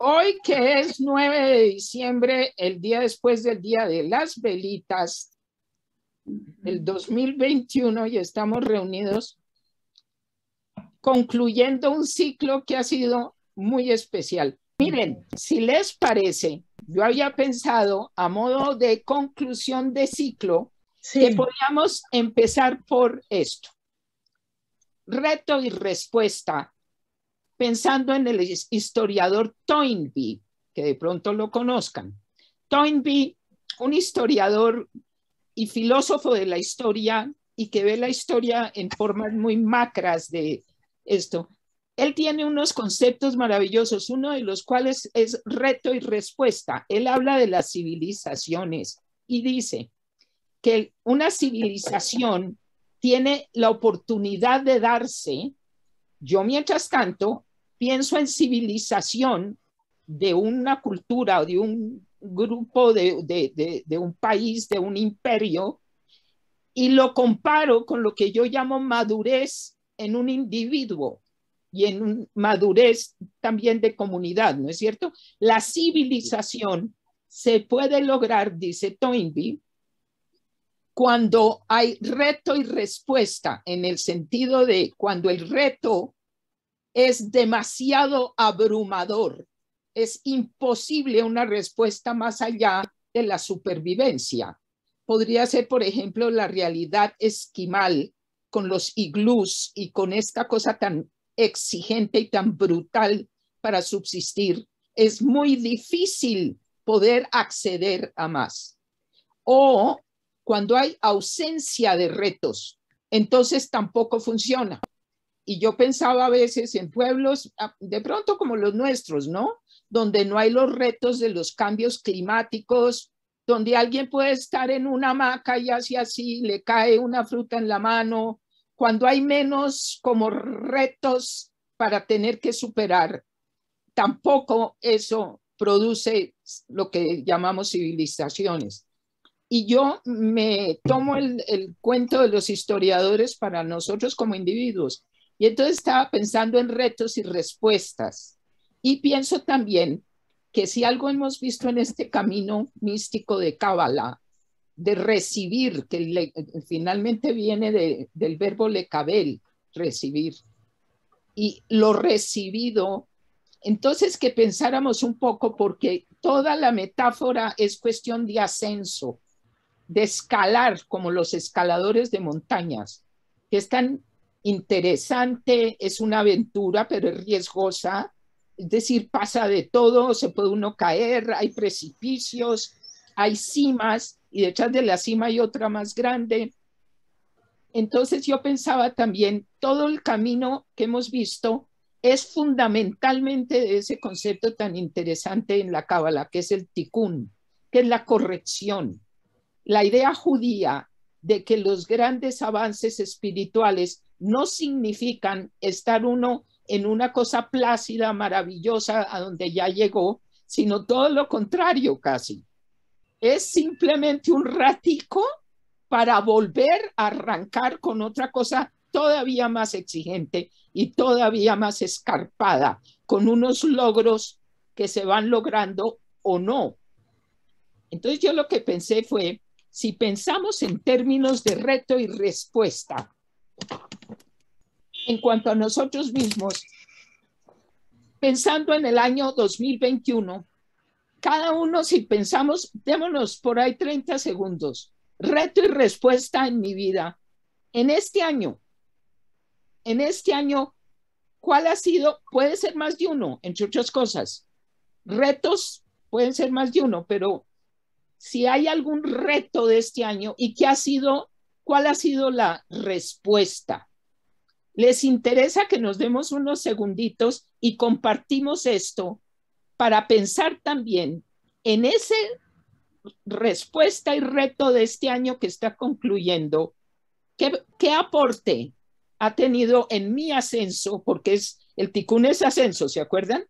Hoy que es 9 de diciembre, el día después del Día de las Velitas, el 2021, y estamos reunidos concluyendo un ciclo que ha sido muy especial. Miren, si les parece, yo había pensado a modo de conclusión de ciclo que podríamos empezar por esto. Reto y respuesta, pensando en el historiador Toynbee, que de pronto lo conozcan. Toynbee, un historiador y filósofo de la historia y que ve la historia en formas muy macras de esto. Él tiene unos conceptos maravillosos, uno de los cuales es reto y respuesta. Él habla de las civilizaciones y dice que una civilización tiene la oportunidad de darse. Yo, mientras tanto, pienso en civilización de una cultura o de un grupo de un país, de un imperio, y lo comparo con lo que yo llamo madurez en un individuo y en un madurez también de comunidad, ¿no es cierto? La civilización se puede lograr, dice Toynbee, cuando hay reto y respuesta, en el sentido de cuando el reto es demasiado abrumador, es imposible una respuesta más allá de la supervivencia. Podría ser, por ejemplo, la realidad esquimal con los iglús y con esta cosa tan exigente y tan brutal para subsistir. Es muy difícil poder acceder a más. O cuando hay ausencia de retos, entonces tampoco funciona. Y yo pensaba a veces en pueblos, de pronto como los nuestros, ¿no? Donde no hay los retos de los cambios climáticos, donde alguien puede estar en una hamaca y así, le cae una fruta en la mano, cuando hay menos como retos para tener que superar, tampoco eso produce lo que llamamos civilizaciones. Y yo me tomo el cuento de los historiadores para nosotros como individuos. Y entonces estaba pensando en retos y respuestas. Y pienso también que si algo hemos visto en este camino místico de Cábala, de recibir, que finalmente viene del verbo lekabel, recibir, y lo recibido, entonces que pensáramos un poco, porque toda la metáfora es cuestión de ascenso, de escalar, como los escaladores de montañas, que es tan interesante, es una aventura, pero es riesgosa, es decir, pasa de todo, se puede uno caer, hay precipicios, hay cimas, y detrás de la cima hay otra más grande. Entonces yo pensaba también, todo el camino que hemos visto es fundamentalmente de ese concepto tan interesante en la Cábala, que es el tikkun, que es la corrección. La idea judía de que los grandes avances espirituales no significan estar uno en una cosa plácida, maravillosa, a donde ya llegó, sino todo lo contrario casi. Es simplemente un ratico para volver a arrancar con otra cosa todavía más exigente y todavía más escarpada, con unos logros que se van logrando o no. Entonces yo lo que pensé fue, si pensamos en términos de reto y respuesta, en cuanto a nosotros mismos, pensando en el año 2021, cada uno, si pensamos, démonos por ahí 30 segundos, reto y respuesta en mi vida, en este año, ¿cuál ha sido? Puede ser más de uno, entre otras cosas. Retos pueden ser más de uno, pero si hay algún reto de este año y qué ha sido, cuál ha sido la respuesta. ¿Les interesa que nos demos unos segunditos y compartimos esto para pensar también en esa respuesta y reto de este año que está concluyendo? ¿Qué aporte ha tenido en mi ascenso? Porque el tikkun es ascenso, ¿se acuerdan?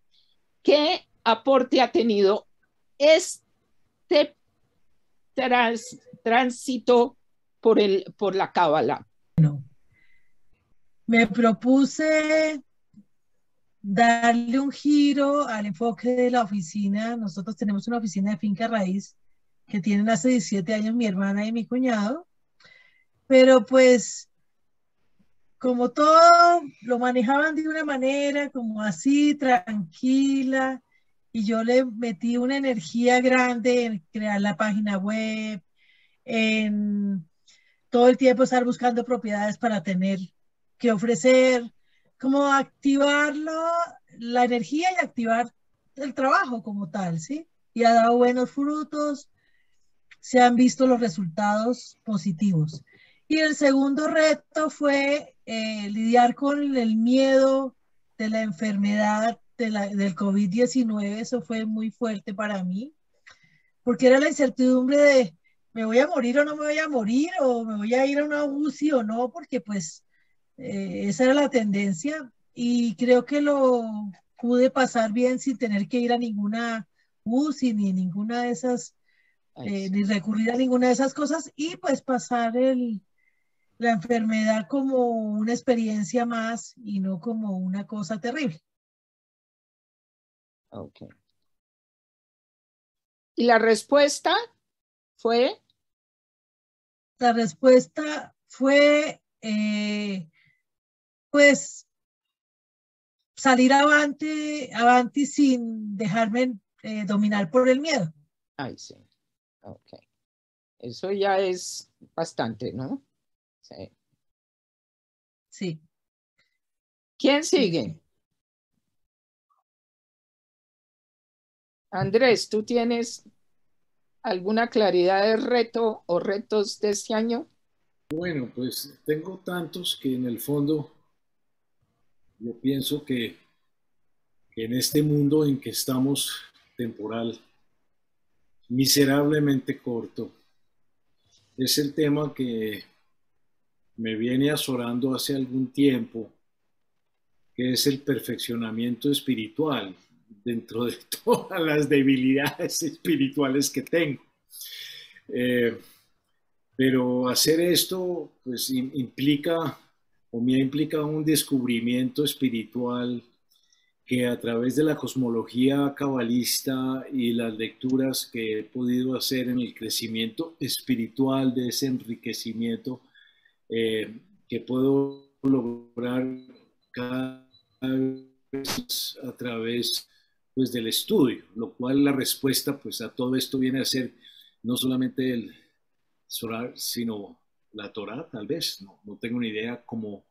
¿Qué aporte ha tenido este tránsito por la Cábala? Me propuse darle un giro al enfoque de la oficina. Nosotros tenemos una oficina de finca raíz que tienen hace 17 años mi hermana y mi cuñado, pero pues como todo lo manejaban de una manera como así, tranquila, y yo le metí una energía grande en crear la página web, en todo el tiempo estar buscando propiedades para tener que ofrecer, como activarlo, la energía y activar el trabajo como tal, ¿sí? Y ha dado buenos frutos, se han visto los resultados positivos. Y el segundo reto fue lidiar con el miedo de la enfermedad del COVID-19. Eso fue muy fuerte para mí, porque era la incertidumbre de, ¿me voy a morir o no me voy a morir? ¿O me voy a ir a una UCI o no? Porque pues esa era la tendencia y creo que lo pude pasar bien sin tener que ir a ninguna UCI ni ninguna de esas, Sí. ni recurrir a ninguna de esas cosas y pues pasar la enfermedad como una experiencia más y no como una cosa terrible. Ok. ¿Y la respuesta fue? La respuesta fue, pues, salir avanti sin dejarme dominar por el miedo. Ay, sí. Ok. Eso ya es bastante, ¿no? Sí. Sí, ¿Quién sí, sigue? sí. Andrés, ¿tú tienes alguna claridad de reto o retos de este año? Bueno, pues tengo tantos que en el fondo yo pienso que en este mundo en que estamos temporal, miserablemente corto, es el tema que me viene azorando hace algún tiempo, que es el perfeccionamiento espiritual dentro de todas las debilidades espirituales que tengo. Eh, pero hacer esto pues implica o me ha implicado un descubrimiento espiritual que a través de la cosmología cabalista y las lecturas que he podido hacer en el crecimiento espiritual, de ese enriquecimiento eh, que puedo lograr cada vez a través pues, del estudio, lo cual la respuesta pues, a todo esto viene a ser no solamente el Solar, sino la Torah, tal vez, no tengo ni idea, como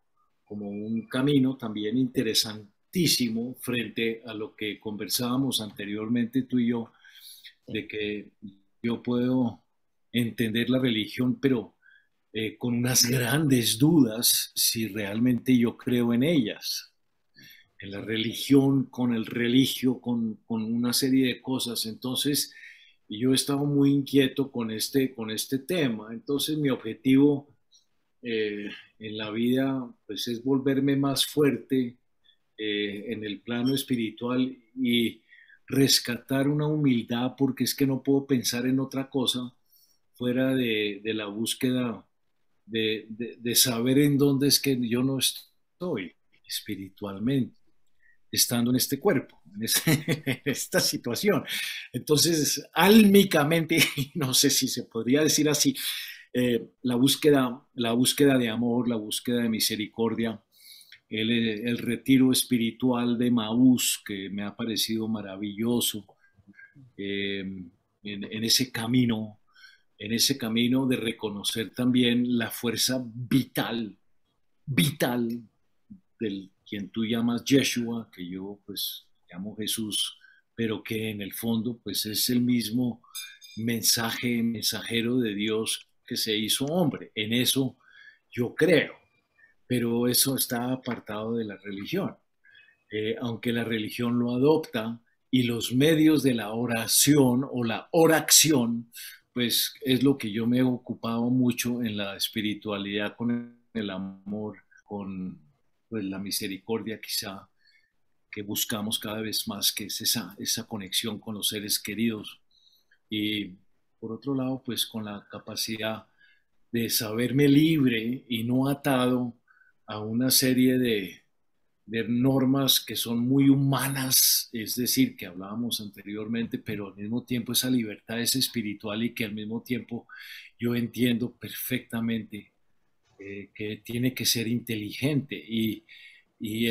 un camino también interesantísimo frente a lo que conversábamos anteriormente tú y yo, de que yo puedo entender la religión, pero con unas grandes dudas si realmente yo creo en ellas, en la religión, con el religio, con una serie de cosas. Entonces, yo he estado muy inquieto con este tema. Entonces, mi objetivo en la vida pues, es volverme más fuerte en el plano espiritual y rescatar una humildad, porque es que no puedo pensar en otra cosa fuera de la búsqueda de saber en dónde es que yo no estoy espiritualmente, estando en este cuerpo, en esta situación. Entonces, álmicamente, no sé si se podría decir así, la búsqueda de amor, la búsqueda de misericordia, el retiro espiritual de Maús, que me ha parecido maravilloso, en en ese camino de reconocer también la fuerza vital del quien tú llamas Yeshua, que yo pues llamo Jesús, pero que en el fondo pues es el mismo mensajero de Dios que se hizo hombre. En eso yo creo, pero eso está apartado de la religión. Aunque la religión lo adopta y los medios de la oración o la oración, pues es lo que yo me he ocupado mucho en la espiritualidad con el amor, con pues, la misericordia quizá que buscamos cada vez más, que es esa conexión con los seres queridos. Y por otro lado, pues con la capacidad de saberme libre y no atado a una serie de normas que son muy humanas, es decir, que hablábamos anteriormente, pero al mismo tiempo esa libertad es espiritual y que al mismo tiempo yo entiendo perfectamente que tiene que ser inteligente y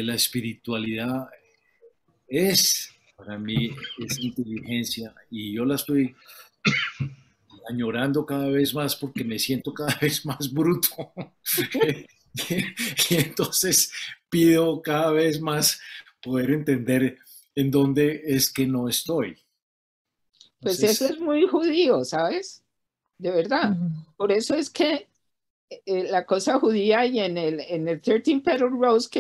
la espiritualidad es, para mí, es inteligencia y yo la estoy añorando cada vez más porque me siento cada vez más bruto. Y entonces pido cada vez más poder entender en dónde es que no estoy. Pues eso Entonces, es muy judío, ¿sabes? De verdad. Por eso es que la cosa judía y en el 13 Petal Rose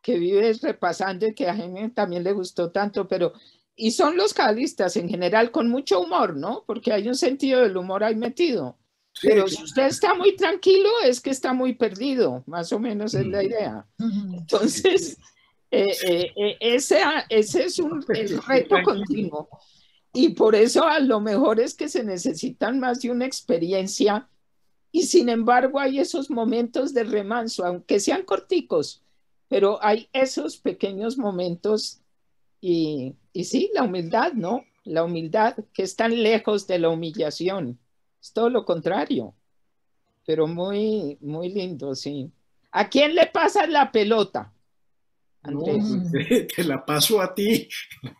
que vives repasando y que a Jaime también le gustó tanto, pero y son los cabalistas en general con mucho humor, ¿no? Porque hay un sentido del humor ahí metido. sí, Pero si usted está muy tranquilo, es que está muy perdido, más o menos es la idea. Entonces, ese es el reto continuo. Y por eso a lo mejor es que se necesitan más de una experiencia y sin embargo hay esos momentos de remanso, aunque sean corticos, pero hay esos pequeños momentos y sí, la humildad, ¿no? La humildad que es tan lejos de la humillación. Es todo lo contrario, pero muy, muy lindo, sí. ¿A quién le pasas la pelota, no, Andrés? te la paso a ti.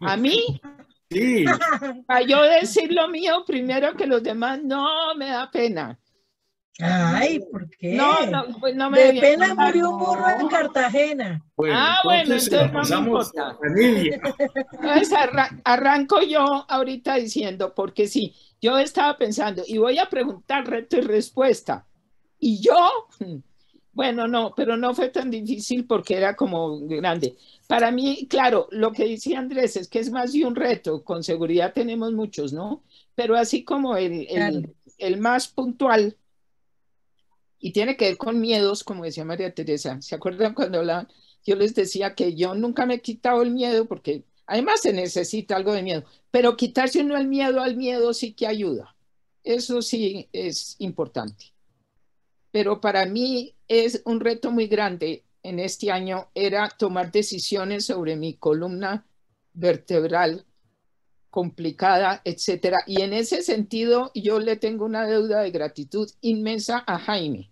¿A mí? Sí. Para yo decir lo mío primero que los demás, no me da pena. Ay, ¿por No, qué? no, pues no me De debía pena contar. murió un burro en Cartagena. Bueno, Ah, bueno, entonces se la entonces no me pasamos importa. a Nidia. Entonces arranco yo ahorita diciendo, porque sí, yo estaba pensando y voy a preguntar reto y respuesta. Y yo, bueno, no, pero no fue tan difícil porque era como grande. Para mí, claro, lo que decía Andrés es que es más de un reto, con seguridad tenemos muchos, ¿no? Pero así como Claro. el más puntual y tiene que ver con miedos, como decía María Teresa. ¿Se acuerdan cuando hablaban? Yo les decía que yo nunca me he quitado el miedo porque además se necesita algo de miedo, pero quitarse uno el miedo al miedo sí que ayuda. Eso sí es importante. Pero para mí es un reto muy grande en este año era tomar decisiones sobre mi columna vertebral complicada, etcétera. Y en ese sentido yo le tengo una deuda de gratitud inmensa a Jaime,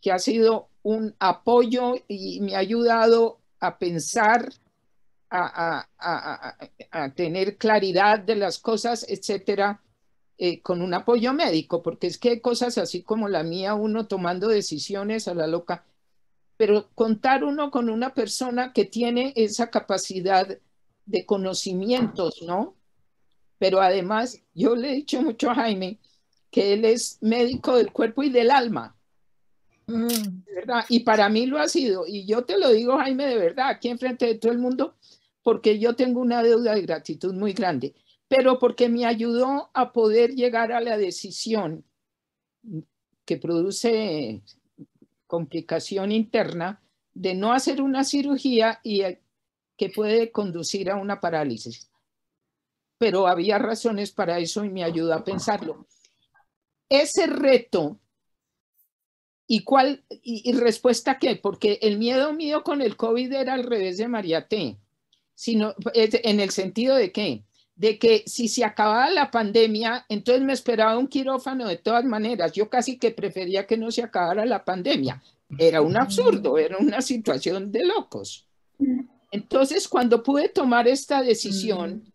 que ha sido un apoyo y me ha ayudado a pensar, a tener claridad de las cosas, etcétera, con un apoyo médico, porque es que hay cosas así como la mía, uno tomando decisiones a la loca, pero contar uno con una persona que tiene esa capacidad de conocimientos, ¿no? Pero además, yo le he dicho mucho a Jaime que él es médico del cuerpo y del alma, ¿verdad? Y para mí lo ha sido. Y yo te lo digo, Jaime, de verdad, aquí enfrente de todo el mundo, porque yo tengo una deuda de gratitud muy grande, pero porque me ayudó a poder llegar a la decisión que produce complicación interna de no hacer una cirugía y que puede conducir a una parálisis. Pero había razones para eso y me ayudó a pensarlo. Ese reto ¿Y respuesta qué? Porque el miedo mío con el COVID era al revés de María T. Sino, en el sentido de qué? De que si se acababa la pandemia, entonces me esperaba un quirófano de todas maneras. Yo casi que prefería que no se acabara la pandemia. Era un absurdo, era una situación de locos. Entonces, cuando pude tomar esta decisión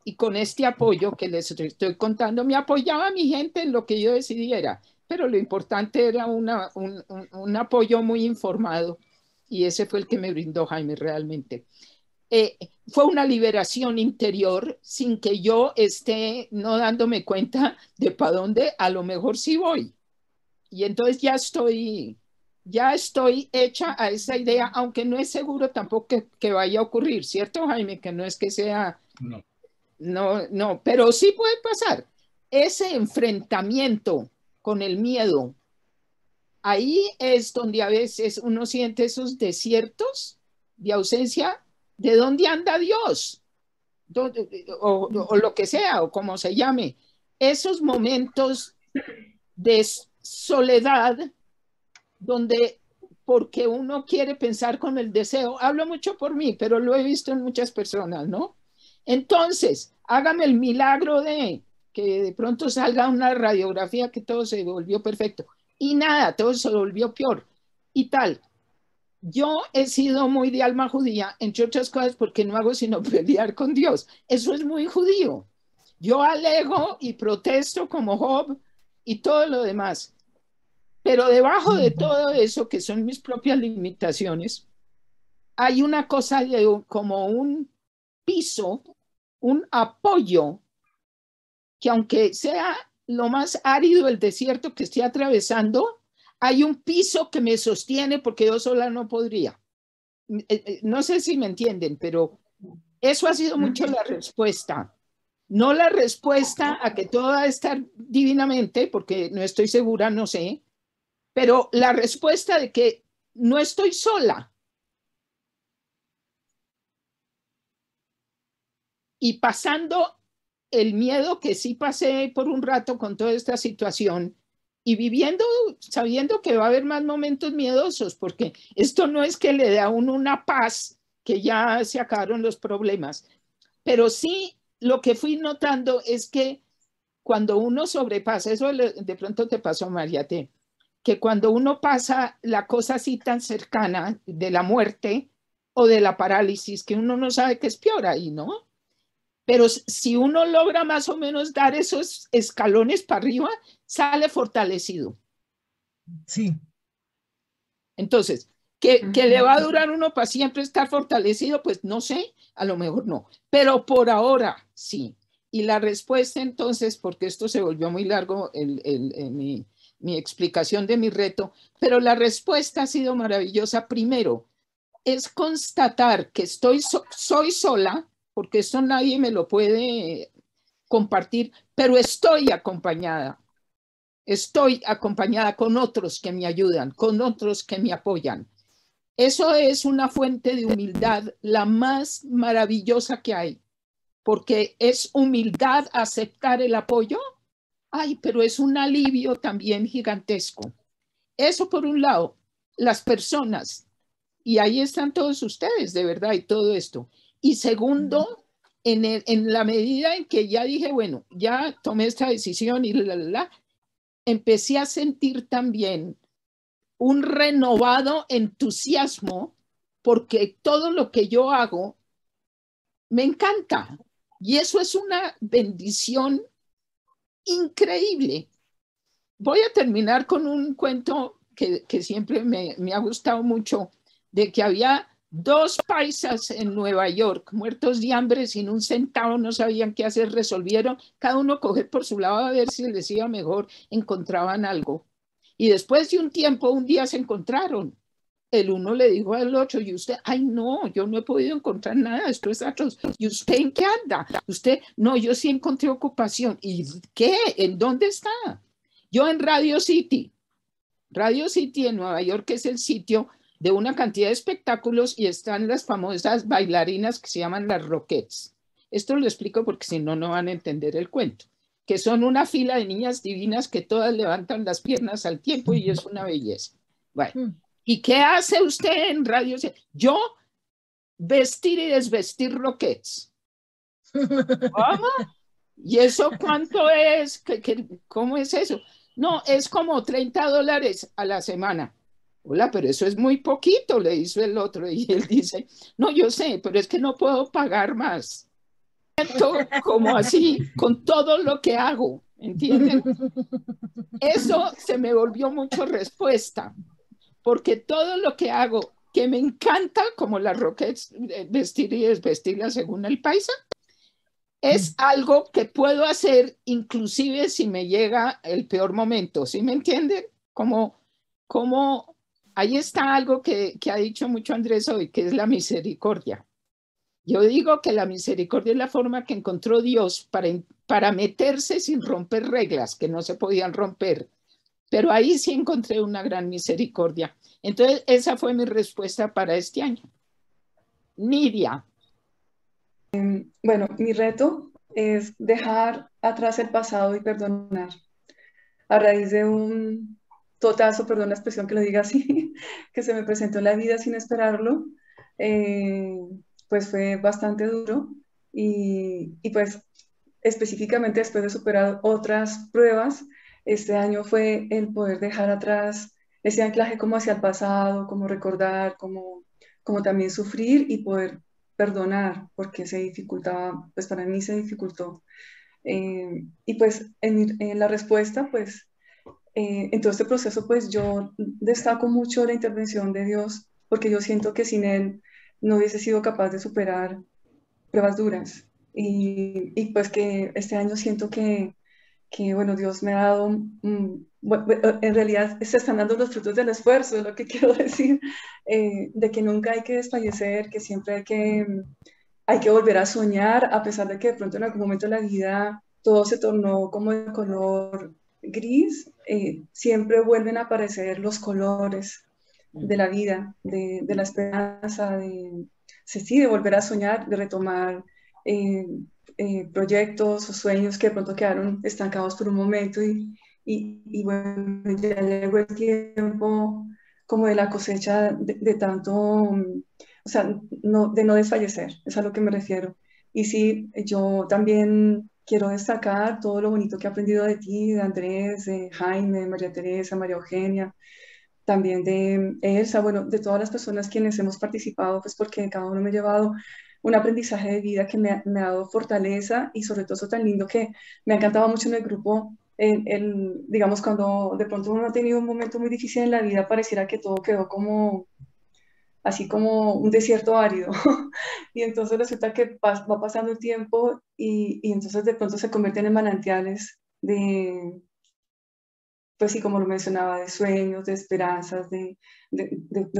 y con este apoyo que les estoy contando, me apoyaba mi gente en lo que yo decidiera, pero lo importante era un apoyo muy informado y ese fue el que me brindó Jaime realmente. Fue una liberación interior sin que yo esté no dándome cuenta de para dónde a lo mejor sí voy. Y entonces ya estoy hecha a esa idea, aunque no es seguro tampoco que vaya a ocurrir, ¿cierto, Jaime? Que no es que sea No. no, no, pero sí puede pasar. Ese enfrentamiento con el miedo, ahí es donde a veces uno siente esos desiertos de ausencia. ¿De dónde anda Dios? O lo que sea, o como se llame. Esos momentos de soledad donde porque uno quiere pensar con el deseo. Hablo mucho por mí, pero lo he visto en muchas personas, ¿no? Entonces, hágame el milagro de que de pronto salga una radiografía que todo se volvió perfecto. Y nada, todo se volvió peor y tal. Yo he sido muy de alma judía, entre otras cosas, porque no hago sino pelear con Dios. Eso es muy judío. Yo alego y protesto como Job y todo lo demás. Pero debajo de todo eso, que son mis propias limitaciones, hay una cosa de, como un piso, un apoyo, que aunque sea lo más árido el desierto que estoy atravesando, hay un piso que me sostiene porque yo sola no podría. No sé si me entienden, pero eso ha sido mucho la respuesta. No la respuesta a que todo va a estar divinamente, porque no estoy segura, no sé, pero la respuesta de que no estoy sola. Y pasando el miedo que sí pasé por un rato con toda esta situación y viviendo, sabiendo que va a haber más momentos miedosos, porque esto no es que le dé a uno una paz, que ya se acabaron los problemas, pero sí lo que fui notando es que cuando uno sobrepasa, eso de pronto te pasó, Mariate, que cuando uno pasa la cosa así tan cercana de la muerte o de la parálisis, que uno no sabe qué es peor ahí, ¿no? Pero si uno logra más o menos dar esos escalones para arriba, sale fortalecido. Sí. Entonces, ¿que le va a durar uno para siempre estar fortalecido? Pues no sé, a lo mejor no, pero por ahora sí. Y la respuesta entonces, porque esto se volvió muy largo, mi explicación de mi reto, pero la respuesta ha sido maravillosa. Primero, es constatar que soy sola, porque esto nadie me lo puede compartir, pero estoy acompañada con otros que me ayudan, con otros que me apoyan. Eso es una fuente de humildad la más maravillosa que hay, porque es humildad aceptar el apoyo. Ay, pero es un alivio también gigantesco. Eso por un lado, las personas, y ahí están todos ustedes, de verdad, y todo esto. Y segundo, en la medida en que ya dije, bueno, ya tomé esta decisión y empecé a sentir también un renovado entusiasmo porque todo lo que yo hago me encanta. Y eso es una bendición increíble. Voy a terminar con un cuento que siempre me ha gustado mucho, de que había dos paisas en Nueva York, muertos de hambre, sin un centavo, no sabían qué hacer, resolvieron cada uno coger por su lado a ver si les iba mejor, encontraban algo. Y después de un tiempo, un día se encontraron. El uno le dijo al otro, y usted, ay no, yo no he podido encontrar nada, esto es atroz. ¿Y usted en qué anda? Usted, no, yo sí encontré ocupación. ¿Y qué? ¿En dónde está? Yo en Radio City en Nueva York es el sitio de una cantidad de espectáculos y están las famosas bailarinas que se llaman las Rockettes. Esto lo explico porque si no, no van a entender el cuento, que son una fila de niñas divinas que todas levantan las piernas al tiempo y es una belleza. Bueno, ¿y qué hace usted en Radio City? Yo vestir y desvestir Rockettes. ¿Cómo? ¿Y eso cuánto es? ¿Cómo es eso? No, es como $30 a la semana. Hola, pero eso es muy poquito, le hizo el otro. Y él dice, no, yo sé, pero es que no puedo pagar más. Como así, con todo lo que hago, ¿entienden? Eso se me volvió mucho respuesta, porque todo lo que hago, que me encanta, como las Rockets, vestir y desvestirla según el paisa, es algo que puedo hacer inclusive si me llega el peor momento, ¿sí me entienden? Como ahí está algo que ha dicho mucho Andrés hoy, que es la misericordia. Yo digo que la misericordia es la forma que encontró Dios para meterse sin romper reglas que no se podían romper, pero ahí sí encontré una gran misericordia. Entonces, esa fue mi respuesta para este año. Nidia. Bueno, mi reto es dejar atrás el pasado y perdonar. A raíz de un totazo, perdón la expresión que lo diga así, que se me presentó en la vida sin esperarlo, pues fue bastante duro y pues específicamente después de superar otras pruebas, este año fue el poder dejar atrás ese anclaje como hacia el pasado, como recordar, como también sufrir y poder perdonar, porque se dificultaba, pues para mí se dificultó. Y pues en la respuesta, pues en todo este proceso, pues yo destaco mucho la intervención de Dios, porque yo siento que sin Él no hubiese sido capaz de superar pruebas duras. Y pues que este año siento que, bueno, Dios me ha dado, en realidad se están dando los frutos del esfuerzo, es lo que quiero decir, de que nunca hay que desfallecer, que siempre hay que volver a soñar, a pesar de que de pronto en algún momento de la vida todo se tornó como de color gris, siempre vuelven a aparecer los colores de la vida, de la esperanza, sí, de volver a soñar, de retomar eh, proyectos o sueños que de pronto quedaron estancados por un momento y bueno, ya llegó el tiempo como de la cosecha de tanto, o sea, de no desfallecer, es a lo que me refiero. Y sí, yo también quiero destacar todo lo bonito que he aprendido de ti, de Andrés, de Jaime, de María Teresa, María Eugenia, también de Elsa, bueno, de todas las personas quienes hemos participado, pues porque cada uno me ha llevado un aprendizaje de vida que me ha dado fortaleza y sobre todo eso tan lindo que me ha encantado mucho en el grupo, digamos, cuando de pronto uno ha tenido un momento muy difícil en la vida, pareciera que todo quedó como, así como un desierto árido. Y entonces resulta que va pasando el tiempo y entonces de pronto se convierten en manantiales pues sí, como lo mencionaba, de sueños, de esperanzas, de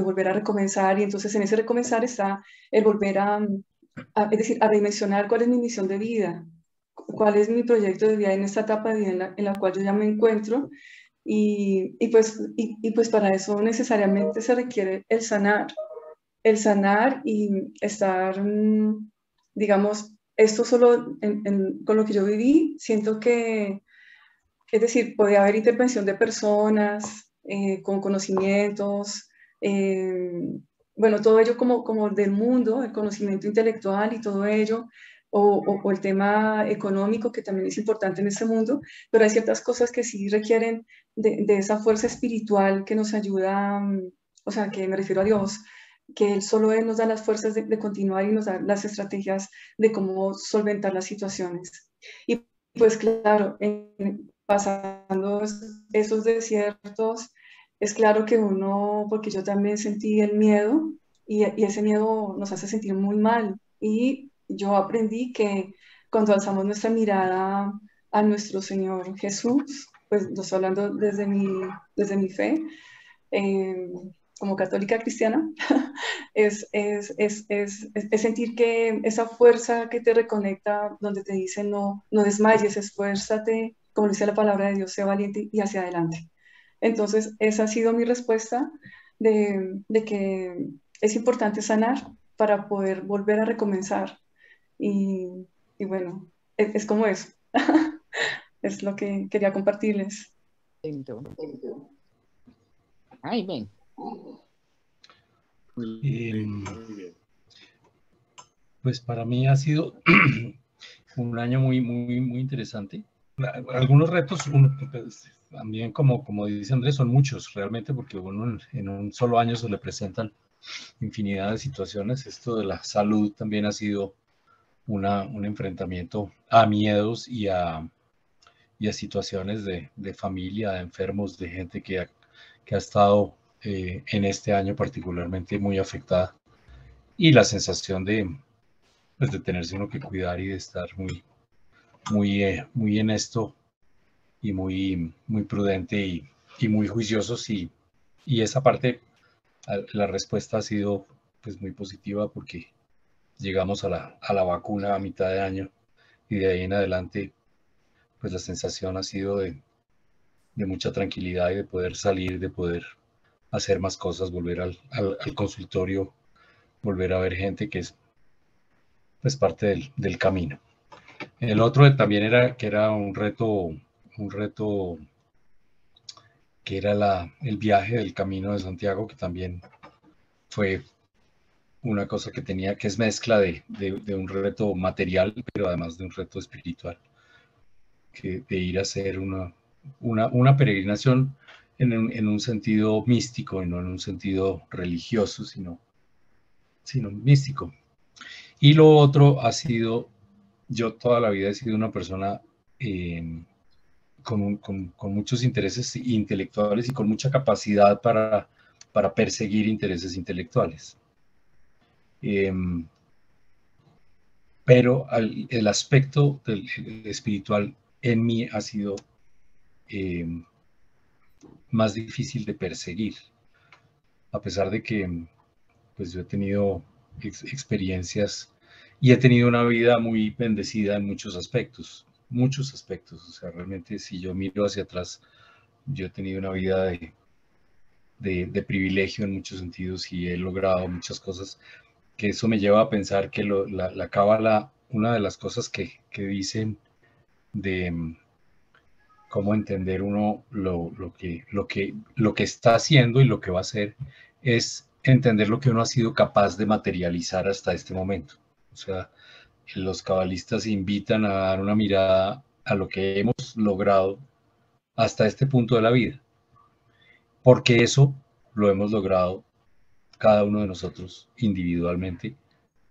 volver a recomenzar. Y entonces en ese recomenzar está el volver es decir, a dimensionar cuál es mi misión de vida, cuál es mi proyecto de vida en esta etapa de vida en la cual yo ya me encuentro. Y pues para eso necesariamente se requiere el sanar y estar, digamos, esto solo con lo que yo viví, siento que es decir, puede haber intervención de personas con conocimientos, bueno, todo ello como del mundo, el conocimiento intelectual y todo ello, o el tema económico que también es importante en este mundo, pero hay ciertas cosas que sí requieren de esa fuerza espiritual que nos ayuda, o sea, que me refiero a Dios, que Él solo Él nos da las fuerzas de continuar y nos da las estrategias de cómo solventar las situaciones. Y pues claro, pasando esos desiertos, es claro que uno, porque yo también sentí el miedo y ese miedo nos hace sentir muy mal. Y yo aprendí que cuando alzamos nuestra mirada a nuestro Señor Jesús, pues lo estoy hablando desde mi fe, eh, como católica cristiana, es sentir que esa fuerza que te reconecta, donde te dice no desmayes, esfuérzate, como dice la palabra de Dios, sea valiente y hacia adelante. Entonces, esa ha sido mi respuesta de que es importante sanar para poder volver a recomenzar. Y, y bueno, es como eso. Es lo que quería compartirles. Ay, ven. Pues para mí ha sido un año muy interesante. Algunos retos, pues, también como dice Andrés, son muchos realmente, porque uno en un solo año se le presentan infinidad de situaciones. Esto de la salud también ha sido un enfrentamiento a miedos y a situaciones de familia, de enfermos, de gente que ha estado en este año particularmente muy afectada. Y la sensación pues, de tenerse uno que cuidar y de estar muy en esto y muy prudente y muy juiciosos. Y esa parte, la respuesta ha sido pues muy positiva porque llegamos a la vacuna a mitad de año y de ahí en adelante pues la sensación ha sido de mucha tranquilidad y de poder salir, de poder hacer más cosas, volver al consultorio, volver a ver gente que es pues parte del camino. El otro también era un reto que era el viaje del Camino de Santiago, que también fue una cosa que tenía, que es mezcla de un reto material, pero además de un reto espiritual, de ir a hacer una peregrinación en un sentido místico y no en un sentido religioso, sino místico. Y lo otro ha sido, yo toda la vida he sido una persona con muchos intereses intelectuales y con mucha capacidad para perseguir intereses intelectuales. Pero el aspecto del espiritual en mí ha sido más difícil de perseguir, a pesar de que pues yo he tenido experiencias y he tenido una vida muy bendecida en muchos aspectos. O sea, realmente si yo miro hacia atrás, yo he tenido una vida de privilegio en muchos sentidos y he logrado muchas cosas, que eso me lleva a pensar que la cábala, una de las cosas que dicen de cómo entender uno lo que está haciendo y lo que va a hacer, es entender lo que uno ha sido capaz de materializar hasta este momento. O sea, los cabalistas invitan a dar una mirada a lo que hemos logrado hasta este punto de la vida, porque eso lo hemos logrado cada uno de nosotros individualmente,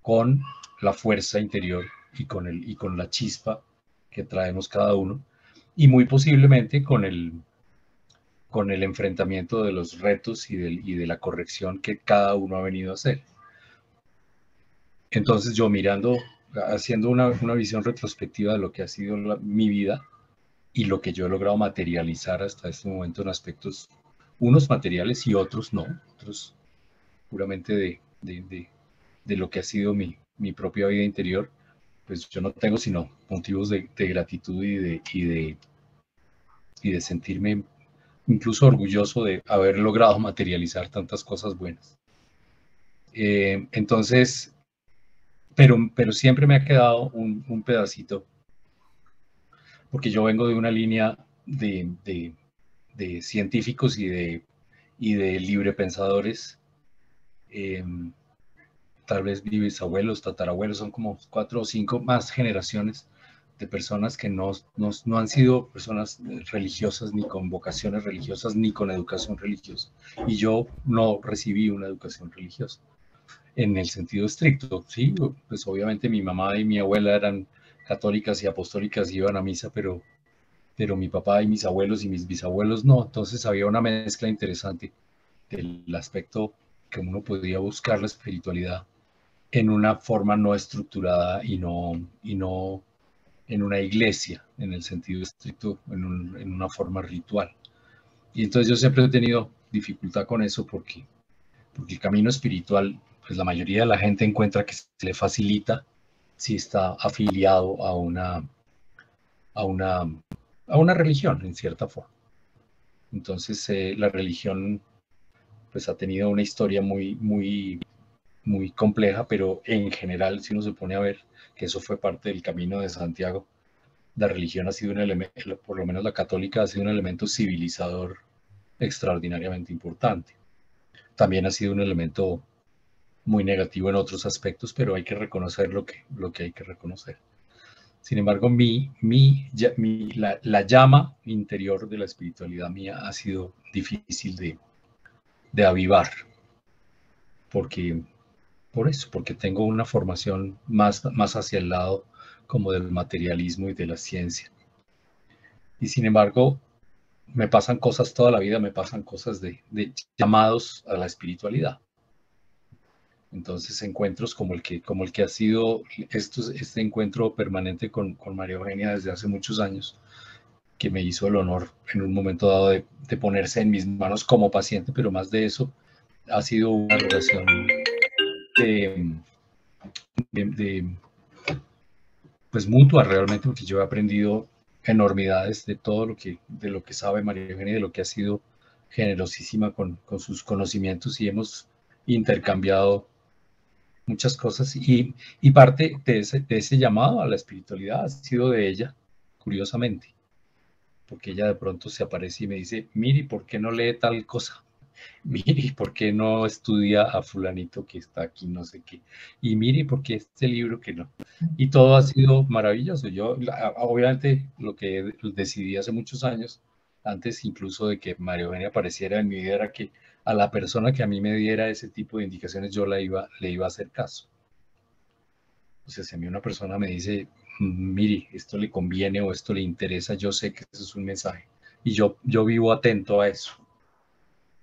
con la fuerza interior y con la chispa que traemos cada uno, y muy posiblemente con el enfrentamiento de los retos y de la corrección que cada uno ha venido a hacer. Entonces yo haciendo una visión retrospectiva de lo que ha sido mi vida y lo que yo he logrado materializar hasta este momento en aspectos, unos materiales y otros no, otros puramente de lo que ha sido mi propia vida interior, pues yo no tengo sino motivos de gratitud y de sentirme incluso orgulloso de haber logrado materializar tantas cosas buenas. Entonces, pero siempre me ha quedado un pedacito, porque yo vengo de una línea de científicos y de librepensadores. Tal vez mis bisabuelos, tatarabuelos, son como 4 o 5 más generaciones de personas que no han sido personas religiosas, ni con vocaciones religiosas, ni con educación religiosa. Y yo no recibí una educación religiosa en el sentido estricto, sí, pues obviamente mi mamá y mi abuela eran católicas y apostólicas y iban a misa, pero mi papá y mis abuelos y mis bisabuelos no. Entonces había una mezcla interesante del aspecto que uno podía buscar la espiritualidad en una forma no estructurada y no en una iglesia, en el sentido estricto, en una forma ritual. Y entonces yo siempre he tenido dificultad con eso porque el camino espiritual, pues la mayoría de la gente encuentra que se le facilita si está afiliado a una religión, en cierta forma. Entonces la religión pues ha tenido una historia muy compleja, pero en general, si uno se pone a ver que eso fue parte del Camino de Santiago, la religión ha sido un elemento, por lo menos la católica, ha sido un elemento civilizador extraordinariamente importante. También ha sido un elemento muy negativo en otros aspectos, pero hay que reconocer lo que hay que reconocer. Sin embargo, la llama interior de la espiritualidad mía ha sido difícil de avivar, porque tengo una formación más hacia el lado como del materialismo y de la ciencia. Y sin embargo, me pasan cosas toda la vida, me pasan cosas de llamados a la espiritualidad. Entonces, encuentros como el que ha sido este encuentro permanente con María Eugenia desde hace muchos años, que me hizo el honor en un momento dado de ponerse en mis manos como paciente, pero más de eso, ha sido una relación pues mutua realmente, porque yo he aprendido enormidades de todo de lo que sabe María Eugenia, de lo que ha sido generosísima con sus conocimientos, y hemos intercambiado muchas cosas, y parte de ese llamado a la espiritualidad ha sido de ella, curiosamente, porque ella de pronto se aparece y me dice, Miri, ¿por qué no lee tal cosa? Miri, ¿por qué no estudia a fulanito que está aquí, no sé qué? Y Miri, ¿por qué este libro que no? Y todo ha sido maravilloso. Yo, obviamente, lo que decidí hace muchos años, antes incluso de que María Eugenia apareciera en mi vida, era que a la persona que a mí me diera ese tipo de indicaciones, yo le iba a hacer caso. O sea, si a mí una persona me dice, Miri, esto le conviene o esto le interesa, yo sé que eso es un mensaje. Y yo vivo atento a eso.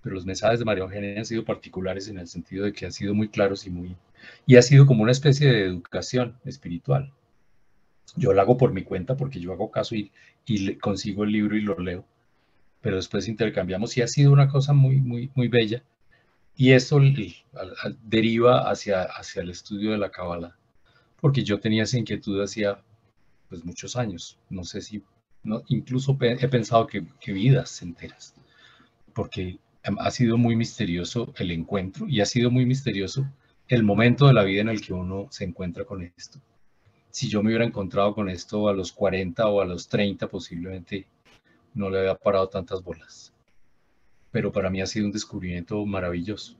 Pero los mensajes de María Eugenia han sido particulares en el sentido de que han sido muy claros y ha sido como una especie de educación espiritual. Yo lo hago por mi cuenta porque yo hago caso y consigo el libro y lo leo, pero después intercambiamos y ha sido una cosa muy bella. Y esto deriva hacia el estudio de la Cábala, porque yo tenía esa inquietud hacía pues muchos años, no sé si, no, incluso he pensado que vidas enteras, porque ha sido muy misterioso el encuentro y ha sido muy misterioso el momento de la vida en el que uno se encuentra con esto. Si yo me hubiera encontrado con esto a los 40 o a los 30, posiblemente no le había parado tantas bolas. Pero para mí ha sido un descubrimiento maravilloso.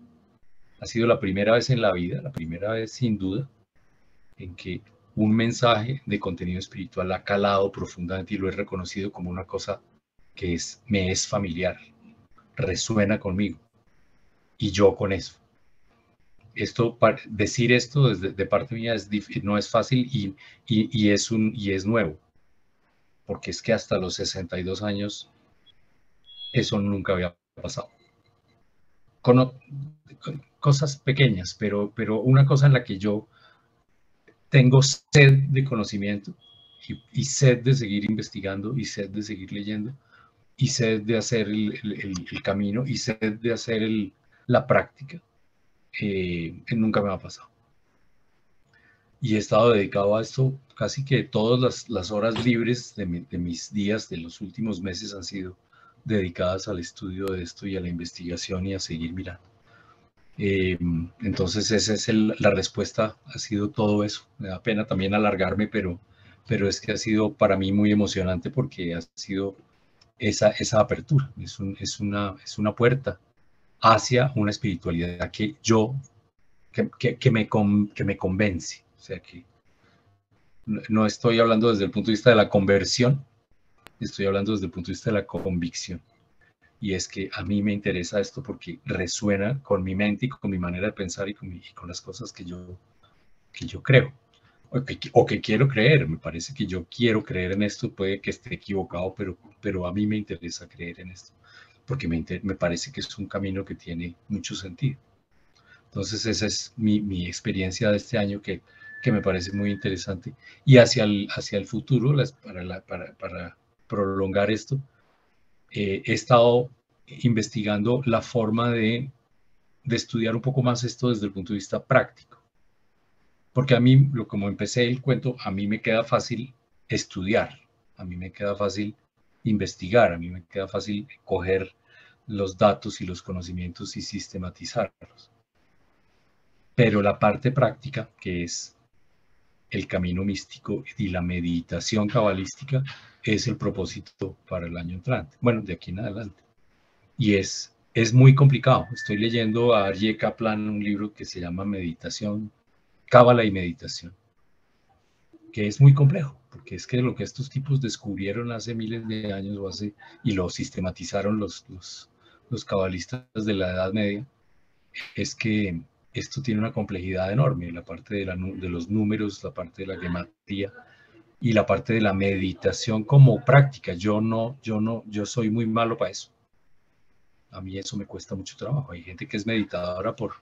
Ha sido la primera vez en la vida, la primera vez sin duda, en que un mensaje de contenido espiritual ha calado profundamente y lo he reconocido como una cosa que me es familiar, resuena conmigo y yo con eso. Decir esto de parte mía no es fácil y es nuevo, porque es que hasta los 62 años eso nunca había pasado. Con cosas pequeñas, pero una cosa en la que yo tengo sed de conocimiento y sed de seguir investigando y sed de seguir leyendo y sed de hacer el camino y sed de hacer la práctica, nunca me ha pasado. Y he estado dedicado a esto, casi que todas las horas libres de mis días, de los últimos meses, han sido dedicadas al estudio de esto y a la investigación y a seguir mirando. Entonces esa es la respuesta, ha sido todo eso. Me da pena también alargarme, pero es que ha sido para mí muy emocionante porque ha sido esa apertura, es una puerta hacia una espiritualidad que me convence. O sea que no estoy hablando desde el punto de vista de la conversión, estoy hablando desde el punto de vista de la convicción. Y es que a mí me interesa esto porque resuena con mi mente y con mi manera de pensar y con las cosas que yo creo o que quiero creer. Me parece que yo quiero creer en esto, puede que esté equivocado, pero a mí me interesa creer en esto porque me parece que es un camino que tiene mucho sentido. Entonces esa es mi experiencia de este año que me parece muy interesante. Y hacia el futuro, para prolongar esto, he estado investigando la forma de estudiar un poco más esto desde el punto de vista práctico. Porque a mí, como empecé el cuento, a mí me queda fácil estudiar, a mí me queda fácil investigar, a mí me queda fácil coger los datos y los conocimientos y sistematizarlos. Pero la parte práctica, que es el camino místico y la meditación cabalística, es el propósito para el año entrante. Bueno, de aquí en adelante. Y es muy complicado. Estoy leyendo a Aryeh Kaplan un libro que se llama Meditación, Cábala y Meditación, que es muy complejo, porque es que lo que estos tipos descubrieron hace miles de años y lo sistematizaron los cabalistas de la Edad Media, es que esto tiene una complejidad enorme, la parte de los números, la parte de la gematría y la parte de la meditación como práctica. Yo soy muy malo para eso. A mí eso me cuesta mucho trabajo. Hay gente que es meditadora por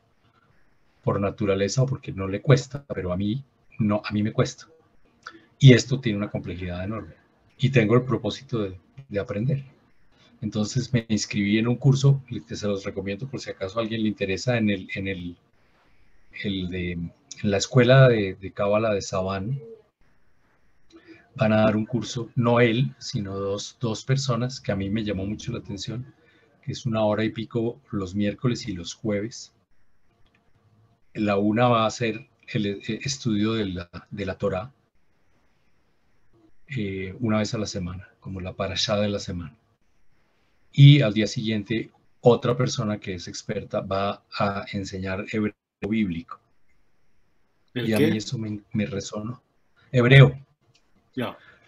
naturaleza o porque no le cuesta, pero a mí no, a mí me cuesta. Y esto tiene una complejidad enorme. Y tengo el propósito de aprender. Entonces me inscribí en un curso que se los recomiendo por si acaso a alguien le interesa en la escuela de Cábala de Sabán. Van a dar un curso, no él, sino dos personas que a mí me llamó mucho la atención, que es 1 hora y pico los miércoles y los jueves. La una va a ser el estudio de la Torá una vez a la semana, como la parashá de la semana. Y al día siguiente, otra persona que es experta va a enseñar hebreo bíblico. Y a mí eso me resonó. Hebreo.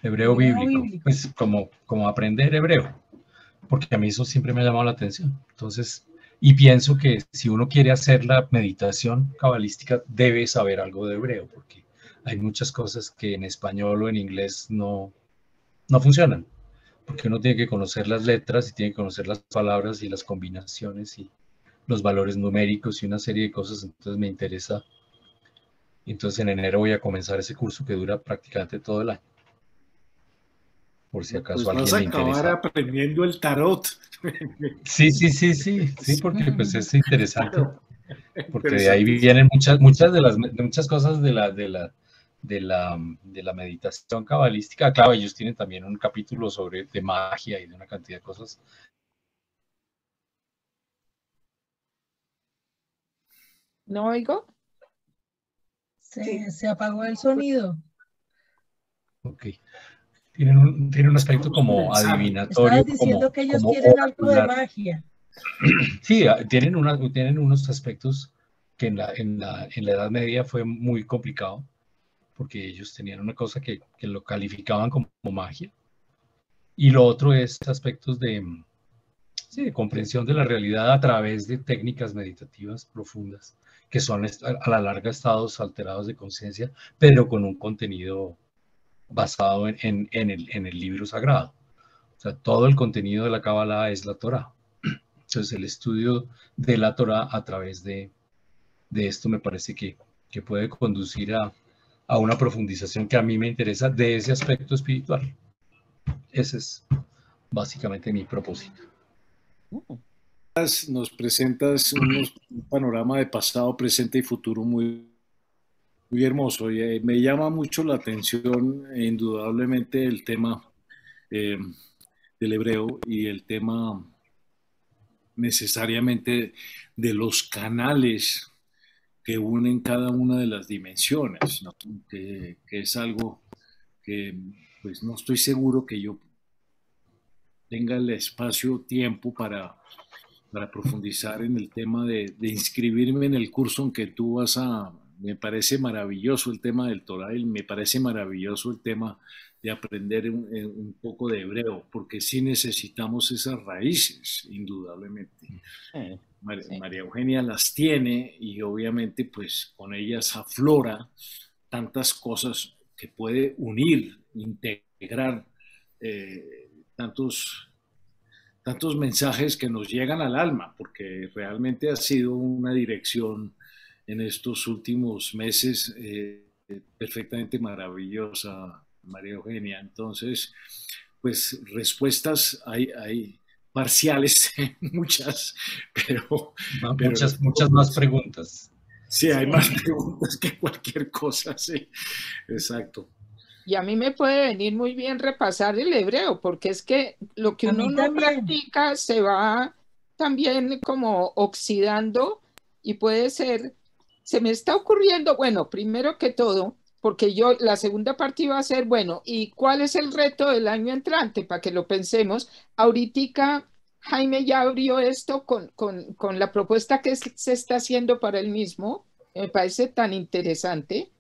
Hebreo bíblico. Pues como aprender hebreo. Porque a mí eso siempre me ha llamado la atención. Entonces, y pienso que si uno quiere hacer la meditación cabalística, debe saber algo de hebreo, porque hay muchas cosas que en español o en inglés no funcionan. Porque uno tiene que conocer las letras y tiene que conocer las palabras y las combinaciones y los valores numéricos y una serie de cosas. Entonces me interesa. Entonces en enero voy a comenzar ese curso que dura prácticamente todo el año. Por si acaso pues alguien le interesa. Vas a acabar aprendiendo el tarot. Sí, porque pues es interesante. Porque de ahí vienen muchas cosas de la meditación cabalística. Claro, ellos tienen también un capítulo de magia y de una cantidad de cosas. ¿No oigo? Se apagó el sonido. Ok. Tienen un aspecto como adivinatorio. Estabas diciendo que ellos quieren algo de magia. Sí, tienen unos aspectos que en la Edad Media fue muy complicado, porque ellos tenían una cosa que lo calificaban como magia. Y lo otro es aspectos de comprensión de la realidad a través de técnicas meditativas profundas, que son a la larga estados alterados de conciencia, pero con un contenido basado en el libro sagrado. O sea, todo el contenido de la Kabbalah es la Torah. Entonces, el estudio de la Torah a través de esto me parece que puede conducir a una profundización que a mí me interesa de ese aspecto espiritual. Ese es básicamente mi propósito. Nos presentas un panorama de pasado, presente y futuro muy hermoso. Y me llama mucho la atención, indudablemente, el tema del hebreo y el tema necesariamente de los canales que unen cada una de las dimensiones, ¿no? que es algo que pues no estoy seguro que yo tenga el espacio-tiempo para profundizar en el tema de inscribirme en el curso en que tú vas a... Me parece maravilloso el tema del Torah y me parece maravilloso el tema de aprender un poco de hebreo, porque sí necesitamos esas raíces, indudablemente. María Eugenia las tiene y obviamente pues con ellas aflora tantas cosas que puede unir, integrar tantos mensajes que nos llegan al alma, porque realmente ha sido una dirección en estos últimos meses perfectamente maravillosa, María Eugenia. Entonces, pues respuestas hay parciales, muchas, pero muchas más preguntas. Sí, hay más preguntas que cualquier cosa, sí, exacto. Y a mí me puede venir muy bien repasar el hebreo, porque es que lo que uno no practica se va también como oxidando y puede ser, se me está ocurriendo, bueno, primero que todo, porque la segunda parte iba a ser, bueno, ¿y cuál es el reto del año entrante? Para que lo pensemos. Ahorita Jaime ya abrió esto con la propuesta que se está haciendo para él mismo, me parece tan interesante.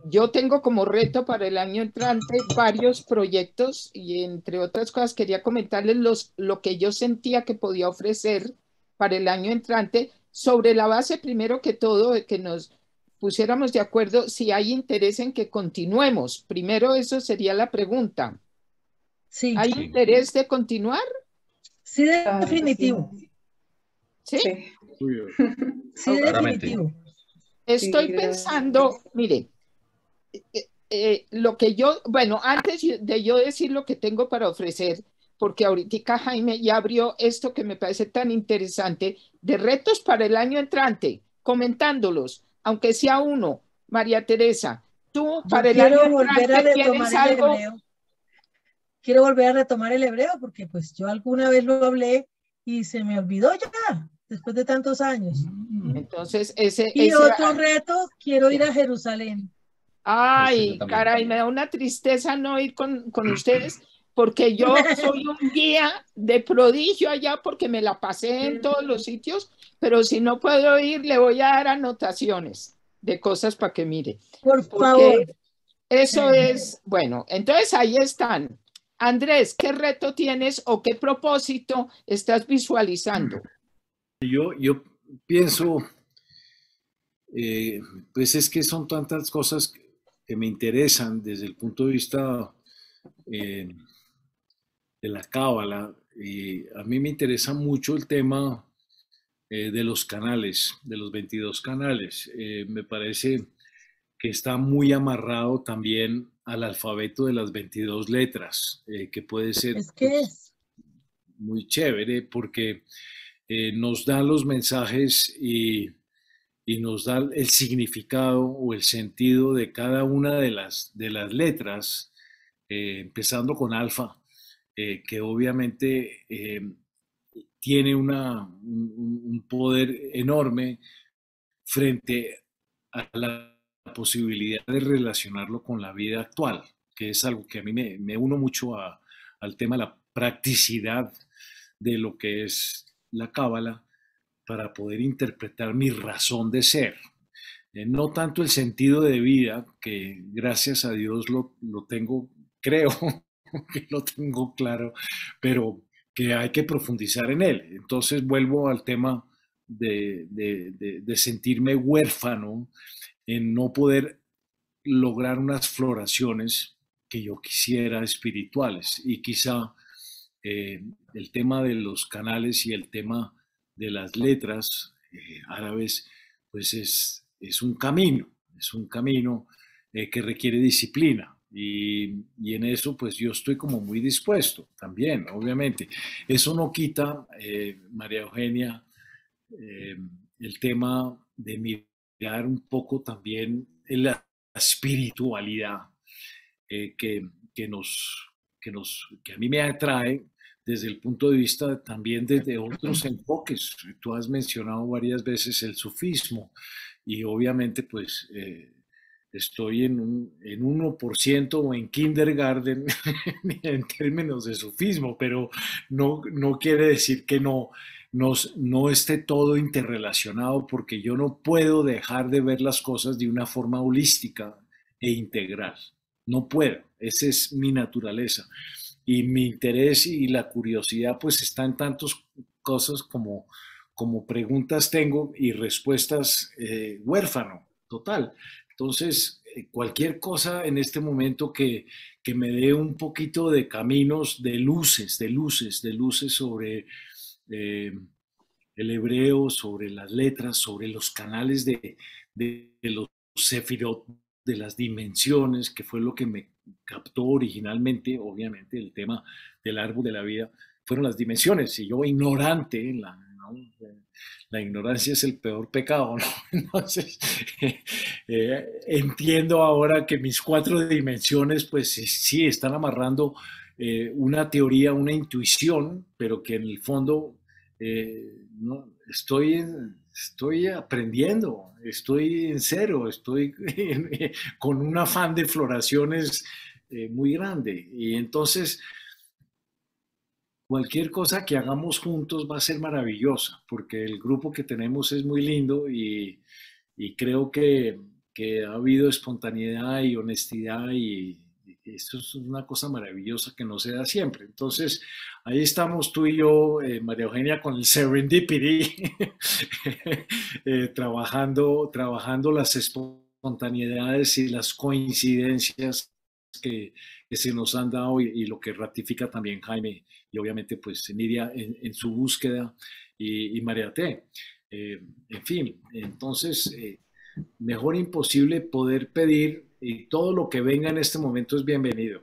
Yo tengo como reto para el año entrante varios proyectos y entre otras cosas quería comentarles lo que yo sentía que podía ofrecer para el año entrante sobre la base primero que todo de que nos pusiéramos de acuerdo si hay interés en que continuemos. Primero eso sería la pregunta. Sí. ¿Hay interés de continuar? Sí, definitivo. ¿Sí? Sí, definitivo. Estoy pensando, mire, lo que yo, bueno, antes de yo decir lo que tengo para ofrecer, porque ahorita Jaime ya abrió esto que me parece tan interesante, de retos para el año entrante, comentándolos, aunque sea uno. María Teresa, tú para el año entrante tienes algo. Quiero volver a retomar el hebreo, porque pues yo alguna vez lo hablé y se me olvidó ya, después de tantos años. Entonces, otro reto, quiero ir a Jerusalén. Ay, caray, me da una tristeza no ir con ustedes, porque yo soy un guía de prodigio allá porque me la pasé en todos los sitios, pero si no puedo ir, le voy a dar anotaciones de cosas para que mire. Por Porque favor. eso es, bueno, entonces ahí están. Andrés, ¿qué reto tienes o qué propósito estás visualizando? Yo pienso, pues es que son tantas cosas que me interesan desde el punto de vista de la cábala. A mí me interesa mucho el tema de los canales, de los 22 canales. Me parece que está muy amarrado también al alfabeto de las 22 letras, que puede ser Es que es. muy chévere porque nos da los mensajes y nos da el significado o el sentido de cada una de las letras, empezando con alfa, que obviamente tiene un poder enorme frente a la posibilidad de relacionarlo con la vida actual, que es algo que a mí me uno mucho al tema de la practicidad de lo que es la cábala para poder interpretar mi razón de ser. No tanto el sentido de vida, que gracias a Dios lo tengo, creo que lo tengo claro, pero que hay que profundizar en él. Entonces vuelvo al tema de sentirme huérfano en no poder lograr unas floraciones que yo quisiera espirituales. Y quizá el tema de los canales y el tema de las letras árabes, pues es un camino que requiere disciplina. Y en eso, pues yo estoy como muy dispuesto también, obviamente. Eso no quita, María Eugenia, eh, el tema de mirar un poco también en la espiritualidad que que a mí me atrae desde el punto de vista también desde otros enfoques. Tú has mencionado varias veces el sufismo y obviamente pues estoy en 1% o en kindergarten en términos de sufismo, pero no quiere decir que no esté todo interrelacionado, porque yo no puedo dejar de ver las cosas de una forma holística e integral. No puedo, esa es mi naturaleza. Y mi interés y la curiosidad pues está en tantas cosas como preguntas tengo y respuestas huérfano, total. Entonces, cualquier cosa en este momento que me dé un poquito de caminos, de luces sobre el hebreo, sobre las letras, sobre los canales de los sefirot, de las dimensiones, que fue lo que me captó originalmente, obviamente, el tema del árbol de la vida, fueron las dimensiones. Y yo ignorante, la ignorancia es el peor pecado, ¿no? Entonces, entiendo ahora que mis 4 dimensiones, pues sí, están amarrando una teoría, una intuición, pero que en el fondo no, estoy aprendiendo, estoy en cero, estoy con un afán de floraciones muy grande. Y entonces, cualquier cosa que hagamos juntos va a ser maravillosa, porque el grupo que tenemos es muy lindo y creo que ha habido espontaneidad y honestidad y esto es una cosa maravillosa que no se da siempre. Entonces, ahí estamos tú y yo, María Eugenia, con el serendipity, trabajando las espontaneidades y las coincidencias que se nos han dado y lo que ratifica también Jaime y obviamente pues Nidia en su búsqueda y María T. En fin, entonces mejor imposible poder pedir y todo lo que venga en este momento es bienvenido.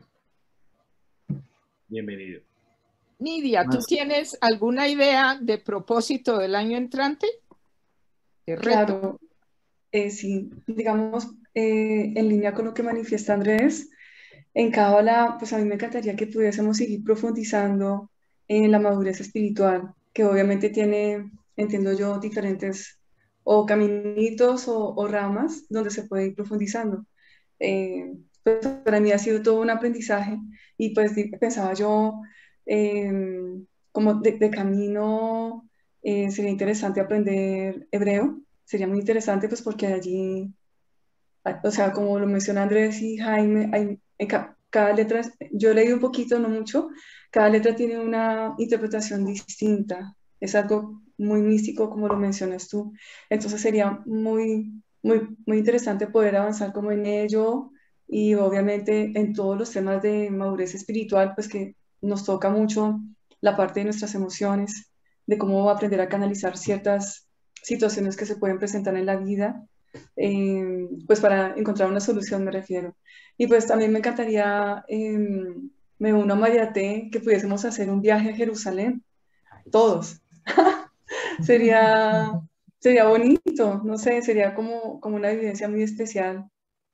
Bienvenido. Nidia, ¿tú tienes alguna idea de propósito del año entrante? ¿De reto? Claro, sí, digamos, en línea con lo que manifiesta Andrés, en Cábala, pues a mí me encantaría que pudiésemos seguir profundizando en la madurez espiritual, que obviamente tiene, entiendo yo, diferentes o caminitos o ramas donde se puede ir profundizando. Pues para mí ha sido todo un aprendizaje y pues pensaba yo como de camino sería interesante aprender hebreo, sería muy interesante pues porque allí, o sea, como lo menciona Andrés y Jaime, cada letra, yo he leído un poquito, no mucho, cada letra tiene una interpretación distinta, es algo muy místico como lo mencionas tú, entonces sería muy interesante poder avanzar como en ello y obviamente en todos los temas de madurez espiritual, pues que nos toca mucho la parte de nuestras emociones, de cómo aprender a canalizar ciertas situaciones que se pueden presentar en la vida, pues para encontrar una solución me refiero. Y pues también me encantaría, me uno a María T, que pudiésemos hacer un viaje a Jerusalén, todos. Sería bonito, no sé, sería como una vivencia muy especial.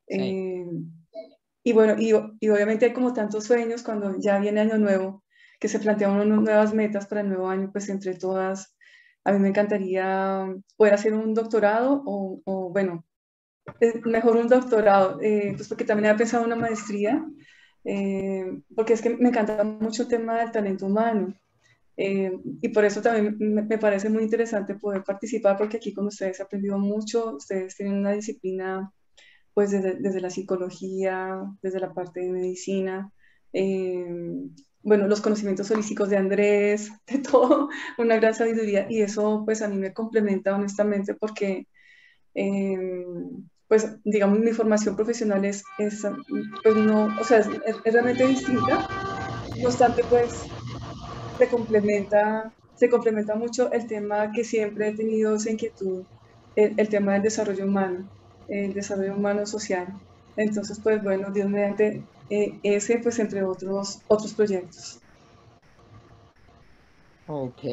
Sí. Y bueno, y obviamente hay como tantos sueños cuando ya viene Año Nuevo, que se plantean unas nuevas metas para el nuevo año, pues entre todas, a mí me encantaría poder hacer un doctorado o bueno, mejor un doctorado, pues porque también había pensado en una maestría, porque es que me encanta mucho el tema del talento humano. Y por eso también me parece muy interesante poder participar, porque aquí con ustedes he aprendido mucho, ustedes tienen una disciplina pues desde la psicología, desde la parte de medicina, bueno, los conocimientos holísticos de Andrés, de todo, una gran sabiduría, y eso pues a mí me complementa honestamente porque pues digamos mi formación profesional pues no, o sea, es realmente distinta, no obstante pues se complementa mucho el tema que siempre he tenido esa inquietud, el tema del desarrollo humano, el desarrollo humano social. Entonces, pues bueno, Dios mediante ese, pues entre otros proyectos. Ok.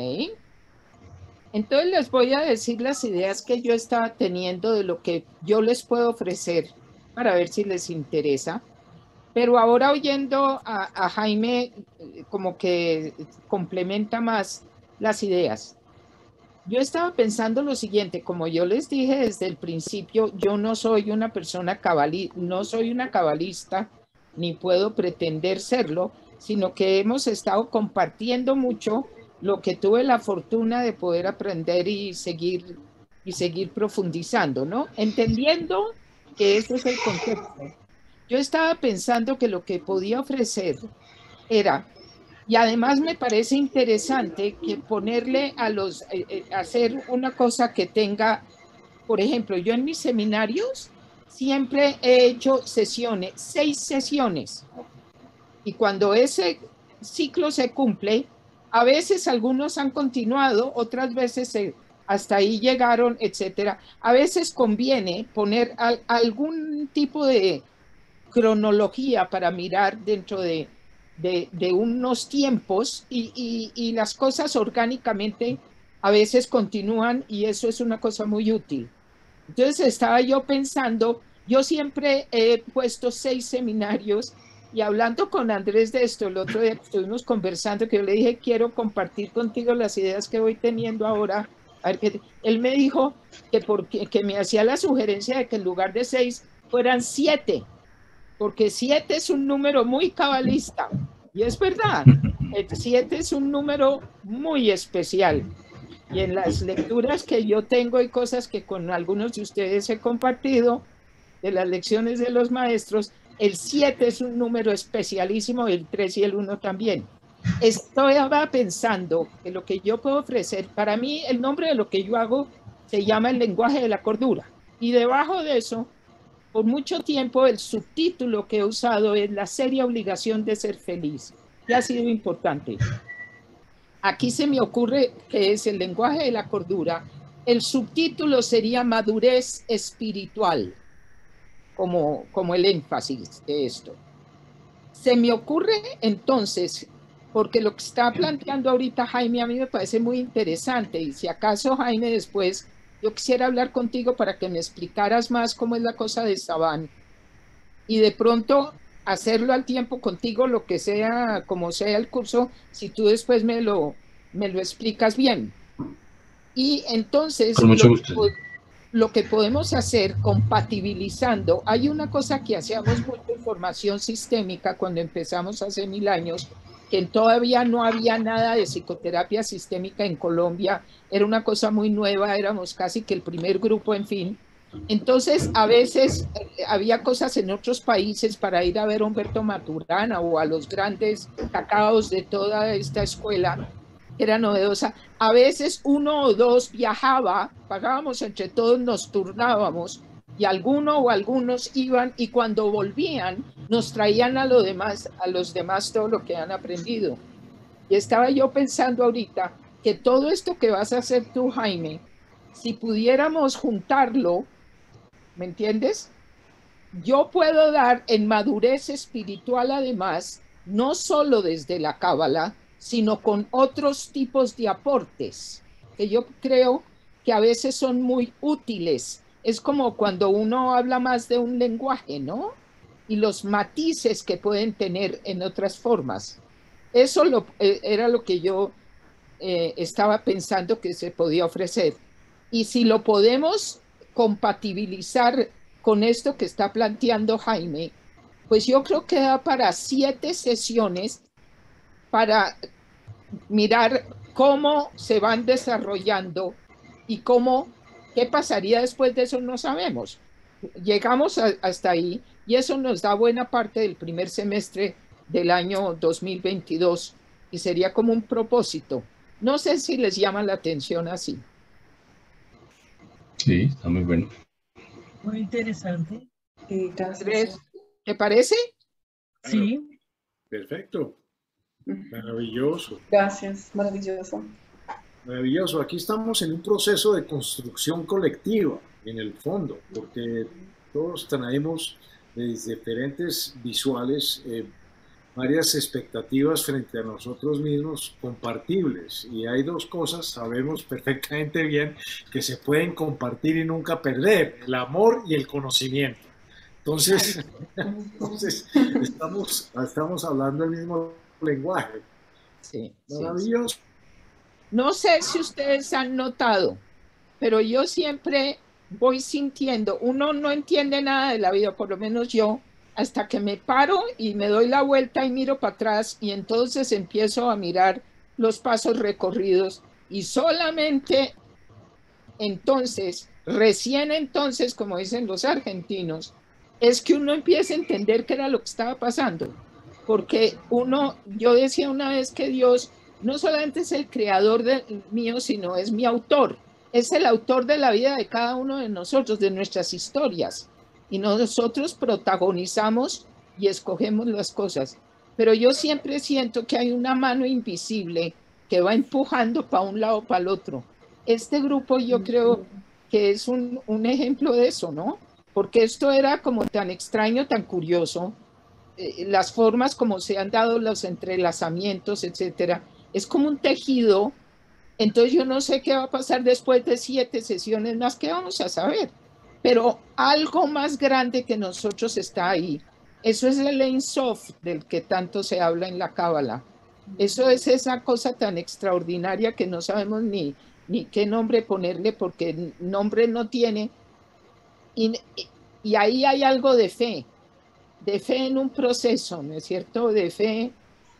Entonces les voy a decir las ideas que yo estaba teniendo de lo que yo les puedo ofrecer para ver si les interesa. Pero ahora oyendo a Jaime, como que complementa más las ideas. Yo estaba pensando lo siguiente, como yo les dije desde el principio, yo no soy una persona cabalista, no soy una cabalista, ni puedo pretender serlo, sino que hemos estado compartiendo mucho lo que tuve la fortuna de poder aprender y seguir profundizando, ¿no? Entendiendo que ese es el contexto. Yo estaba pensando que lo que podía ofrecer era, y además me parece interesante que ponerle hacer una cosa que tenga, por ejemplo, yo en mis seminarios siempre he hecho sesiones, 6 sesiones, y cuando ese ciclo se cumple, a veces algunos han continuado, otras veces hasta ahí llegaron, etcétera. A veces conviene poner algún tipo de cronología para mirar dentro de unos tiempos y las cosas orgánicamente a veces continúan y eso es una cosa muy útil. Entonces estaba yo pensando, yo siempre he puesto 6 seminarios y hablando con Andrés de esto, el otro día estuvimos conversando que yo le dije, quiero compartir contigo las ideas que voy teniendo ahora. A ver, él me dijo que me hacía la sugerencia de que en lugar de 6 fueran 7 porque 7 es un número muy cabalista, y es verdad, el 7 es un número muy especial, y en las lecturas que yo tengo y cosas que con algunos de ustedes he compartido, de las lecciones de los maestros, el 7 es un número especialísimo, el 3 y el 1 también. Estoy ahora pensando que lo que yo puedo ofrecer, para mí el nombre de lo que yo hago se llama el lenguaje de la cordura, y debajo de eso por mucho tiempo el subtítulo que he usado es la seria obligación de ser feliz, y ha sido importante. Aquí se me ocurre que es el lenguaje de la cordura. El subtítulo sería madurez espiritual, como el énfasis de esto. Se me ocurre entonces, porque lo que está planteando ahorita Jaime a mí me parece muy interesante, y si acaso Jaime después yo quisiera hablar contigo para que me explicaras más cómo es la cosa de Saban y de pronto hacerlo al tiempo contigo, lo que sea, como sea el curso, si tú después me lo explicas bien. Y entonces Con mucho gusto. lo que podemos hacer compatibilizando, hay una cosa que hacíamos mucho en formación sistémica cuando empezamos hace 1000 años, que todavía no había nada de psicoterapia sistémica en Colombia, era una cosa muy nueva, éramos casi que el primer grupo, en fin. Entonces, a veces había cosas en otros países para ir a ver a Humberto Maturana o a los grandes cacaos de toda esta escuela, que era novedosa. A veces uno o dos viajaba, pagábamos entre todos, nos turnábamos, y alguno o algunos iban, y cuando volvían nos traían a los demás todo lo que han aprendido. Y estaba yo pensando ahorita que todo esto que vas a hacer tú, Jaime, si pudiéramos juntarlo, ¿me entiendes? Yo puedo dar en madurez espiritual, además, no solo desde la Cábala, sino con otros tipos de aportes, que yo creo que a veces son muy útiles. Es como cuando uno habla más de un lenguaje, ¿no? Y los matices que pueden tener en otras formas. Eso era lo que yo estaba pensando que se podía ofrecer. Y si lo podemos compatibilizar con esto que está planteando Jaime, pues yo creo que da para 7 sesiones para mirar cómo se van desarrollando y qué pasaría después de eso no sabemos. Llegamos hasta ahí y eso nos da buena parte del primer semestre del año 2022 y sería como un propósito. No sé si les llama la atención así. Sí, está muy bueno. Muy interesante. Gracias. ¿Te parece? Sí. Perfecto. Maravilloso. Gracias, maravilloso. Maravilloso. Aquí estamos en un proceso de construcción colectiva, en el fondo, porque todos traemos desde diferentes visuales varias expectativas frente a nosotros mismos compartibles. Y hay 2 cosas, sabemos perfectamente bien, que se pueden compartir y nunca perder: el amor y el conocimiento. Entonces estamos hablando el mismo lenguaje. Sí, maravilloso. Sí. No sé si ustedes han notado, pero yo siempre voy sintiendo, uno no entiende nada de la vida, por lo menos yo, hasta que me paro y me doy la vuelta y miro para atrás y entonces empiezo a mirar los pasos recorridos y solamente entonces, recién entonces, como dicen los argentinos, es que uno empieza a entender qué era lo que estaba pasando. Porque yo decía una vez que Dios no solamente es el creador mío, sino es mi autor. Es el autor de la vida de cada uno de nosotros, de nuestras historias. Y nosotros protagonizamos y escogemos las cosas. Pero yo siempre siento que hay una mano invisible que va empujando para un lado, para el otro. Este grupo yo creo que es un ejemplo de eso, ¿no? Porque esto era como tan extraño, tan curioso, las formas como se han dado los entrelazamientos, etcétera, es como un tejido. Entonces yo no sé qué va a pasar después de 7 sesiones más, que vamos a saber, pero algo más grande que nosotros está ahí. Eso es el Ein Sof del que tanto se habla en la Cábala. Eso es esa cosa tan extraordinaria que no sabemos ni qué nombre ponerle, porque nombre no tiene. Y ahí hay algo de fe en un proceso, ¿no es cierto? De fe,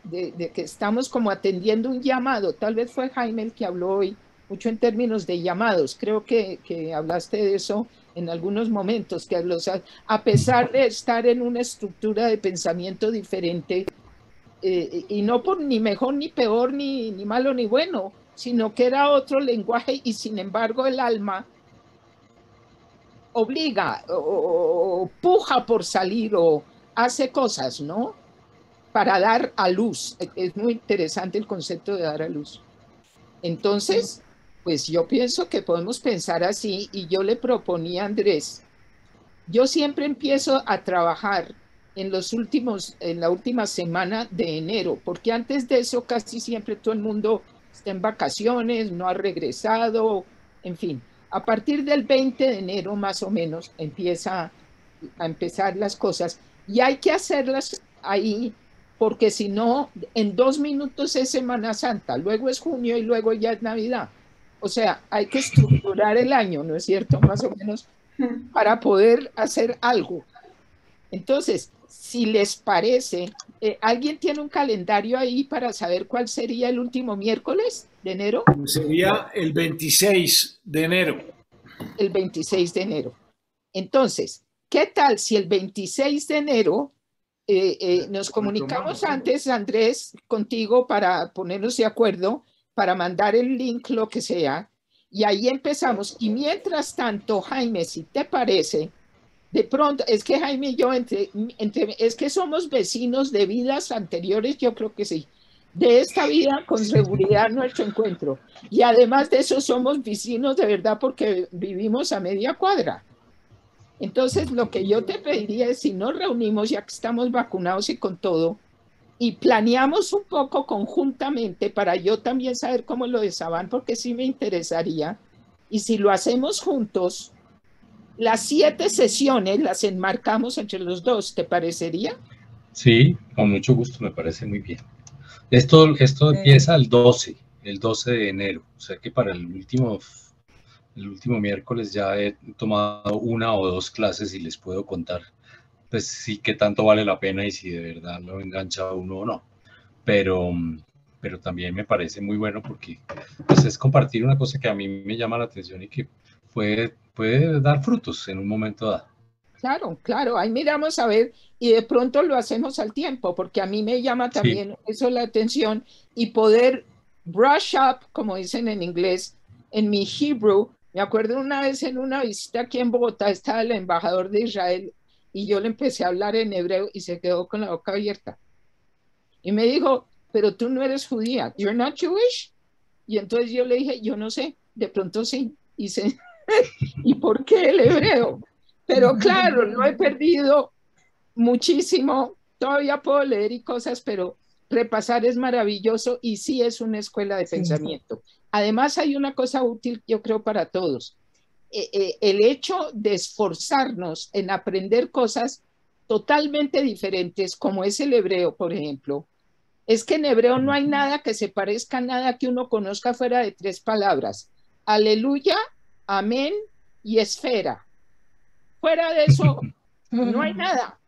de que estamos como atendiendo un llamado. Tal vez fue Jaime el que habló hoy mucho en términos de llamados. Creo que hablaste de eso en algunos momentos, que a pesar de estar en una estructura de pensamiento diferente, y no por ni mejor ni peor, ni malo ni bueno, sino que era otro lenguaje y sin embargo el alma obliga o puja por salir o hace cosas, ¿no? Para dar a luz. Es muy interesante el concepto de dar a luz. Entonces, pues yo pienso que podemos pensar así y yo le proponía a Andrés, yo siempre empiezo a trabajar en la última semana de enero, porque antes de eso casi siempre todo el mundo está en vacaciones, no ha regresado, en fin. A partir del 20 de enero más o menos empieza a empezar las cosas y hay que hacerlas ahí porque si no, en 2 minutos es Semana Santa, luego es junio y luego ya es Navidad. O sea, hay que estructurar el año, ¿no es cierto? Más o menos para poder hacer algo. Entonces, si les parece, ¿alguien tiene un calendario ahí para saber cuál sería el último miércoles de enero? Sería el 26 de enero. El 26 de enero. Entonces, ¿qué tal si el 26 de enero nos comunicamos antes, Andrés, contigo para ponernos de acuerdo, para mandar el link, lo que sea, y ahí empezamos? Y mientras tanto, Jaime, si te parece, de pronto, es que Jaime y yo, es que somos vecinos de vidas anteriores, yo creo que sí. De esta vida, con seguridad, nuestro encuentro. Y además de eso, somos vecinos de verdad porque vivimos a media cuadra. Entonces, lo que yo te pediría es, si nos reunimos, ya que estamos vacunados y con todo, y planeamos un poco conjuntamente para yo también saber cómo lo de Saban, porque sí me interesaría, y si lo hacemos juntos, las 7 sesiones las enmarcamos entre los dos, ¿te parecería? Sí, con mucho gusto, me parece muy bien. Esto empieza el 12 de enero, o sea que para el último miércoles ya he tomado 1 o 2 clases y les puedo contar, pues sí, qué tanto vale la pena y si de verdad lo engancha a uno o no. Pero también me parece muy bueno porque pues, es compartir una cosa que a mí me llama la atención y que puede dar frutos en un momento dado. Claro, claro, ahí miramos a ver y de pronto lo hacemos al tiempo, porque a mí me llama también Sí. eso la atención y poder brush up, como dicen en inglés, en mi Hebrew. Me acuerdo una vez en una visita aquí en Bogotá, estaba el embajador de Israel y yo le empecé a hablar en hebreo y se quedó con la boca abierta. Y me dijo, pero tú no eres judía, you're not Jewish. Y entonces yo le dije, yo no sé, de pronto sí. ¿Y por qué el hebreo? Pero claro, lo he perdido muchísimo. Todavía puedo leer y cosas, pero repasar es maravilloso y sí es una escuela de pensamiento. Además, hay una cosa útil, yo creo, para todos. El hecho de esforzarnos en aprender cosas totalmente diferentes, como es el hebreo, por ejemplo, es que en hebreo no hay nada que se parezca a nada que uno conozca fuera de 3 palabras. Aleluya, amén y esfera. Fuera de eso, no hay nada.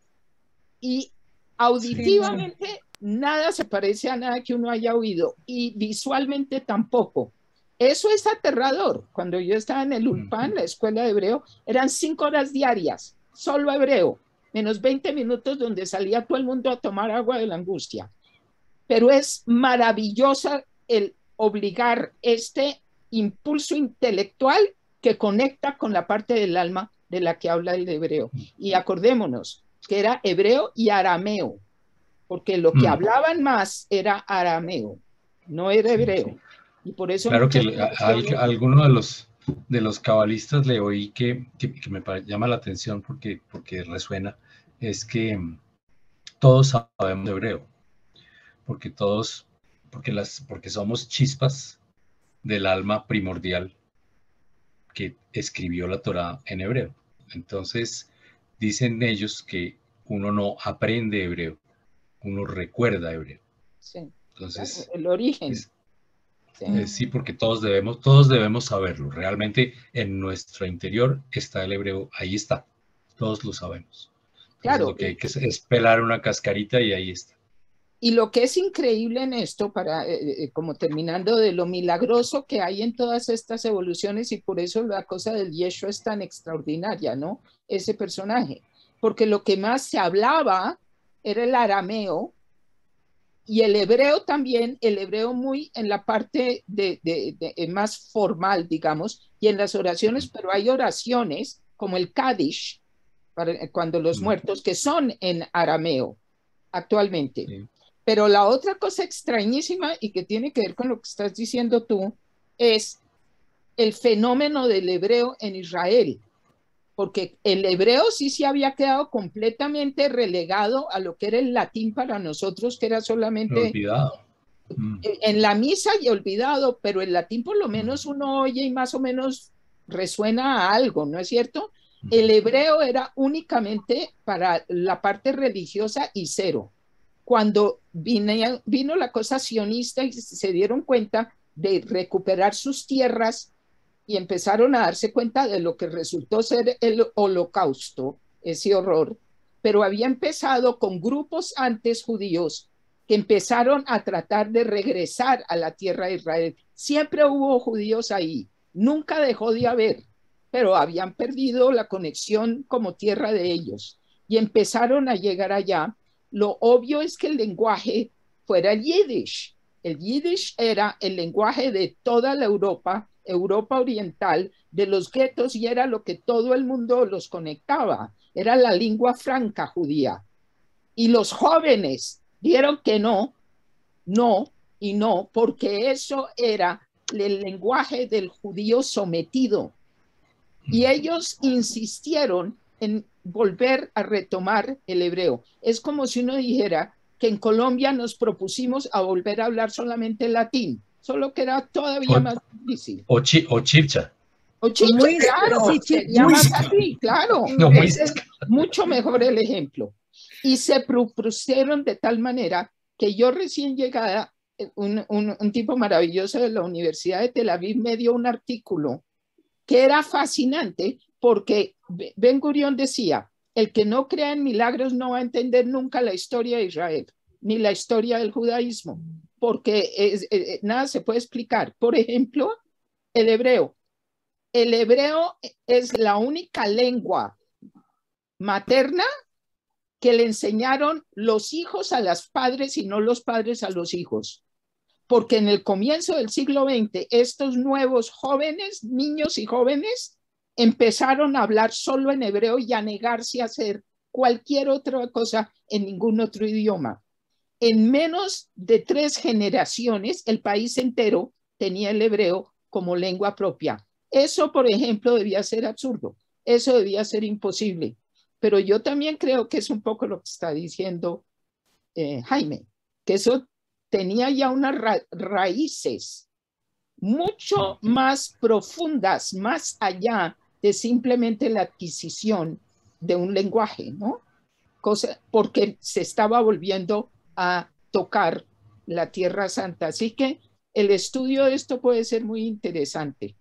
Y auditivamente, nada se parece a nada que uno haya oído. Y visualmente tampoco. Eso es aterrador. Cuando yo estaba en el Ulpan, la escuela de hebreo, eran 5 horas diarias, solo hebreo, menos 20 minutos donde salía todo el mundo a tomar agua de la angustia. Pero es maravillosa el obligar este impulso intelectual que conecta con la parte del alma de la que habla el hebreo. Y acordémonos que era hebreo y arameo, porque lo que hablaban más era arameo, no era hebreo. Y por eso claro que alguno de los cabalistas le oí que me llama la atención porque resuena, es que todos sabemos hebreo, porque somos chispas del alma primordial que escribió la Torá en hebreo. Entonces, dicen ellos que uno no aprende hebreo, uno recuerda hebreo. Sí, entonces, el origen. Sí, porque todos debemos saberlo. Realmente en nuestro interior está el hebreo, ahí está, todos lo sabemos. Entonces, claro, lo que hay que es pelar una cascarita y ahí está. Y lo que es increíble en esto, como terminando de lo milagroso que hay en todas estas evoluciones, y por eso la cosa del Yeshua es tan extraordinaria, ¿no? Ese personaje. Porque lo que más se hablaba era el arameo y el hebreo también, el hebreo muy en la parte más formal, digamos, y en las oraciones, pero hay oraciones como el Kaddish, cuando los muertos, que son en arameo actualmente. Sí. Pero la otra cosa extrañísima y que tiene que ver con lo que estás diciendo tú es el fenómeno del hebreo en Israel, porque el hebreo sí se había quedado completamente relegado a lo que era el latín para nosotros, que era solamente olvidado. En la misa y olvidado, pero el latín por lo menos uno oye y más o menos resuena a algo, ¿no es cierto? El hebreo era únicamente para la parte religiosa y cero. Cuando vino la cosa sionista y se dieron cuenta de recuperar sus tierras y empezaron a darse cuenta de lo que resultó ser el holocausto, ese horror, pero había empezado con grupos antes judíos que empezaron a tratar de regresar a la tierra de Israel. Siempre hubo judíos ahí, nunca dejó de haber, pero habían perdido la conexión como tierra de ellos y empezaron a llegar allá. Lo obvio es que el lenguaje fuera el Yiddish. El Yiddish era el lenguaje de toda la Europa oriental, de los guetos, y era lo que todo el mundo los conectaba. Era la lengua franca judía. Y los jóvenes dieron que no, y no, porque eso era el lenguaje del judío sometido. Y ellos insistieron en volver a retomar el hebreo. Es como si uno dijera que en Colombia nos propusimos a volver a hablar solamente latín, solo que era todavía más difícil. O chipcha. O chipcha, claro, sí, sería más así, claro. No, es mucho mejor el ejemplo. Y se propusieron de tal manera que yo recién llegada, un tipo maravilloso de la Universidad de Tel Aviv me dio un artículo que era fascinante porque Ben Gurión decía, el que no crea en milagros no va a entender nunca la historia de Israel, ni la historia del judaísmo, porque nada se puede explicar. Por ejemplo, el hebreo. El hebreo es la única lengua materna que le enseñaron los hijos a los padres y no los padres a los hijos. Porque en el comienzo del siglo XX, estos nuevos jóvenes, niños y jóvenes, empezaron a hablar solo en hebreo y a negarse a hacer cualquier otra cosa en ningún otro idioma. En menos de 3 generaciones, el país entero tenía el hebreo como lengua propia. Eso, por ejemplo, debía ser absurdo. Eso debía ser imposible. Pero yo también creo que es un poco lo que está diciendo Jaime, que eso tenía ya unas raíces mucho más profundas, más allá de simplemente la adquisición de un lenguaje, ¿no? Porque se estaba volviendo a tocar la Tierra Santa. Así que el estudio de esto puede ser muy interesante.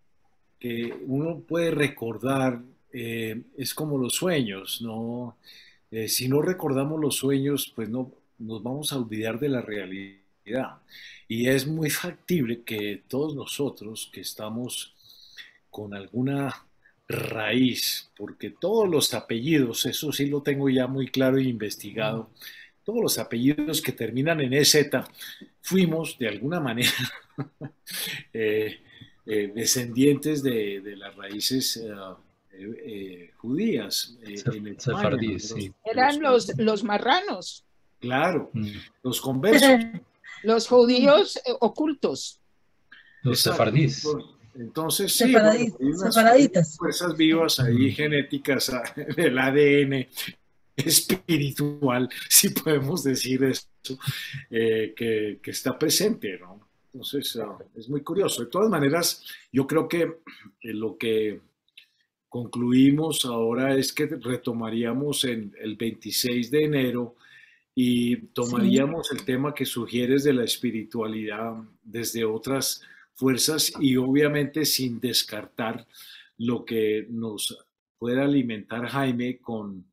Que uno puede recordar, es como los sueños, ¿no? Si no recordamos los sueños, pues no nos vamos a olvidar de la realidad. Y es muy factible que todos nosotros que estamos con alguna raíz, porque todos los apellidos, eso sí lo tengo ya muy claro y investigado, todos los apellidos que terminan en EZ, fuimos de alguna manera descendientes de las raíces judías en España. Sí. Eran los marranos. Claro, los conversos. Los judíos ocultos. Los sefardíes. Entonces, sí, bueno, hay unas fuerzas vivas ahí genéticas del ADN espiritual, si podemos decir eso, que está presente, ¿no? Entonces, es muy curioso. De todas maneras, yo creo que lo que concluimos ahora es que retomaríamos en el 26 de enero y tomaríamos el tema que sugieres de la espiritualidad desde otras fuerzas y obviamente sin descartar lo que nos pueda alimentar Jaime con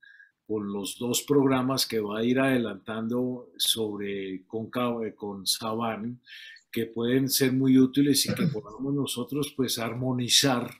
los 2 programas que va a ir adelantando con Saban, que pueden ser muy útiles y que podamos nosotros pues armonizar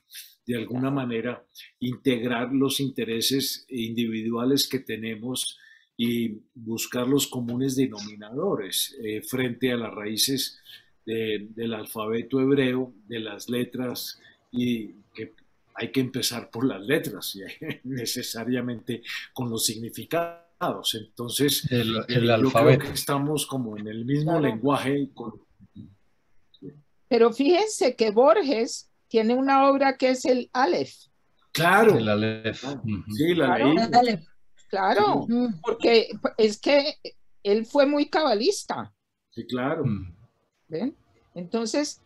de alguna manera, integrar los intereses individuales que tenemos y buscar los comunes denominadores frente a las raíces del alfabeto hebreo, de las letras, y que hay que empezar por las letras, y necesariamente con los significados. Entonces, el yo alfabeto. creo que estamos como en el mismo lenguaje. Pero fíjense que Borges tiene una obra que es el Aleph. Claro. El Aleph. Sí, la leí. Claro, porque es que él fue muy cabalista. Sí, claro. ¿Ven? Entonces,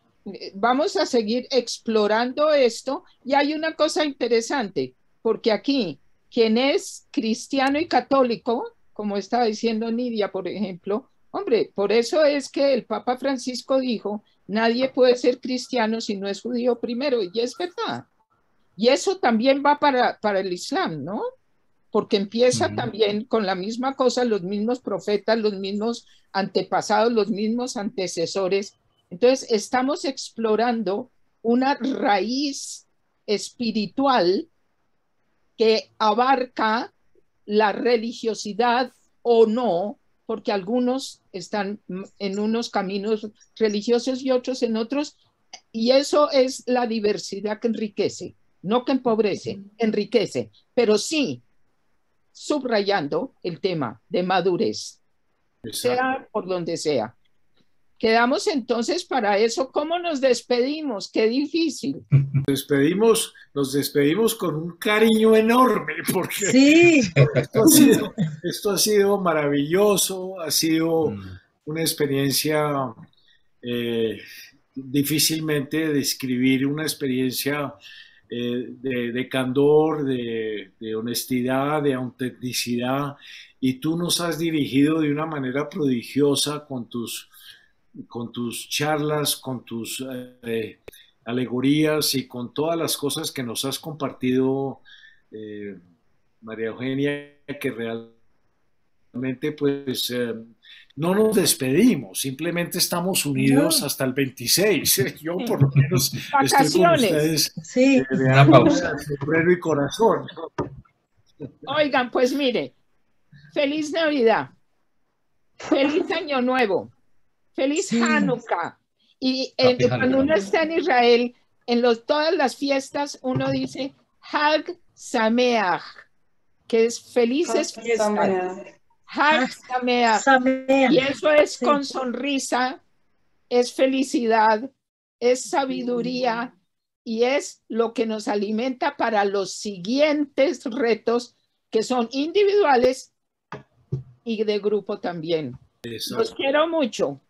vamos a seguir explorando esto. Y hay una cosa interesante, porque aquí, quien es cristiano y católico, como estaba diciendo Nidia, por ejemplo, Hombre, por eso es que el Papa Francisco dijo, nadie puede ser cristiano si no es judío primero, y es verdad. Y eso también va para el Islam, ¿no? Porque empieza también con la misma cosa, los mismos profetas, los mismos antepasados, los mismos antecesores. Entonces, estamos explorando una raíz espiritual que abarca la religiosidad o no, porque algunos están en unos caminos religiosos y otros en otros, y eso es la diversidad que enriquece, no que empobrece, enriquece, pero sí subrayando el tema de madurez, sea por donde sea. Quedamos entonces para eso. ¿Cómo nos despedimos? Qué difícil. Nos despedimos con un cariño enorme porque Sí. esto ha sido maravilloso, ha sido una experiencia difícilmente describir, una experiencia de candor, de honestidad, de autenticidad, y tú nos has dirigido de una manera prodigiosa con tus charlas, con tus alegorías y con todas las cosas que nos has compartido, María Eugenia, que realmente pues no nos despedimos, simplemente estamos unidos hasta el 26. Yo por lo menos estoy con ustedes de una pausa. Sombrero y corazón. Oigan, pues mire, feliz Navidad, feliz Año Nuevo, feliz Hanukkah. Y cuando uno está en Israel, en todas las fiestas, uno dice Hag Sameach, que es felices fiestas. Hag Sameach. Y eso es con sonrisa, es felicidad, es sabiduría y es lo que nos alimenta para los siguientes retos que son individuales y de grupo también. Los quiero mucho.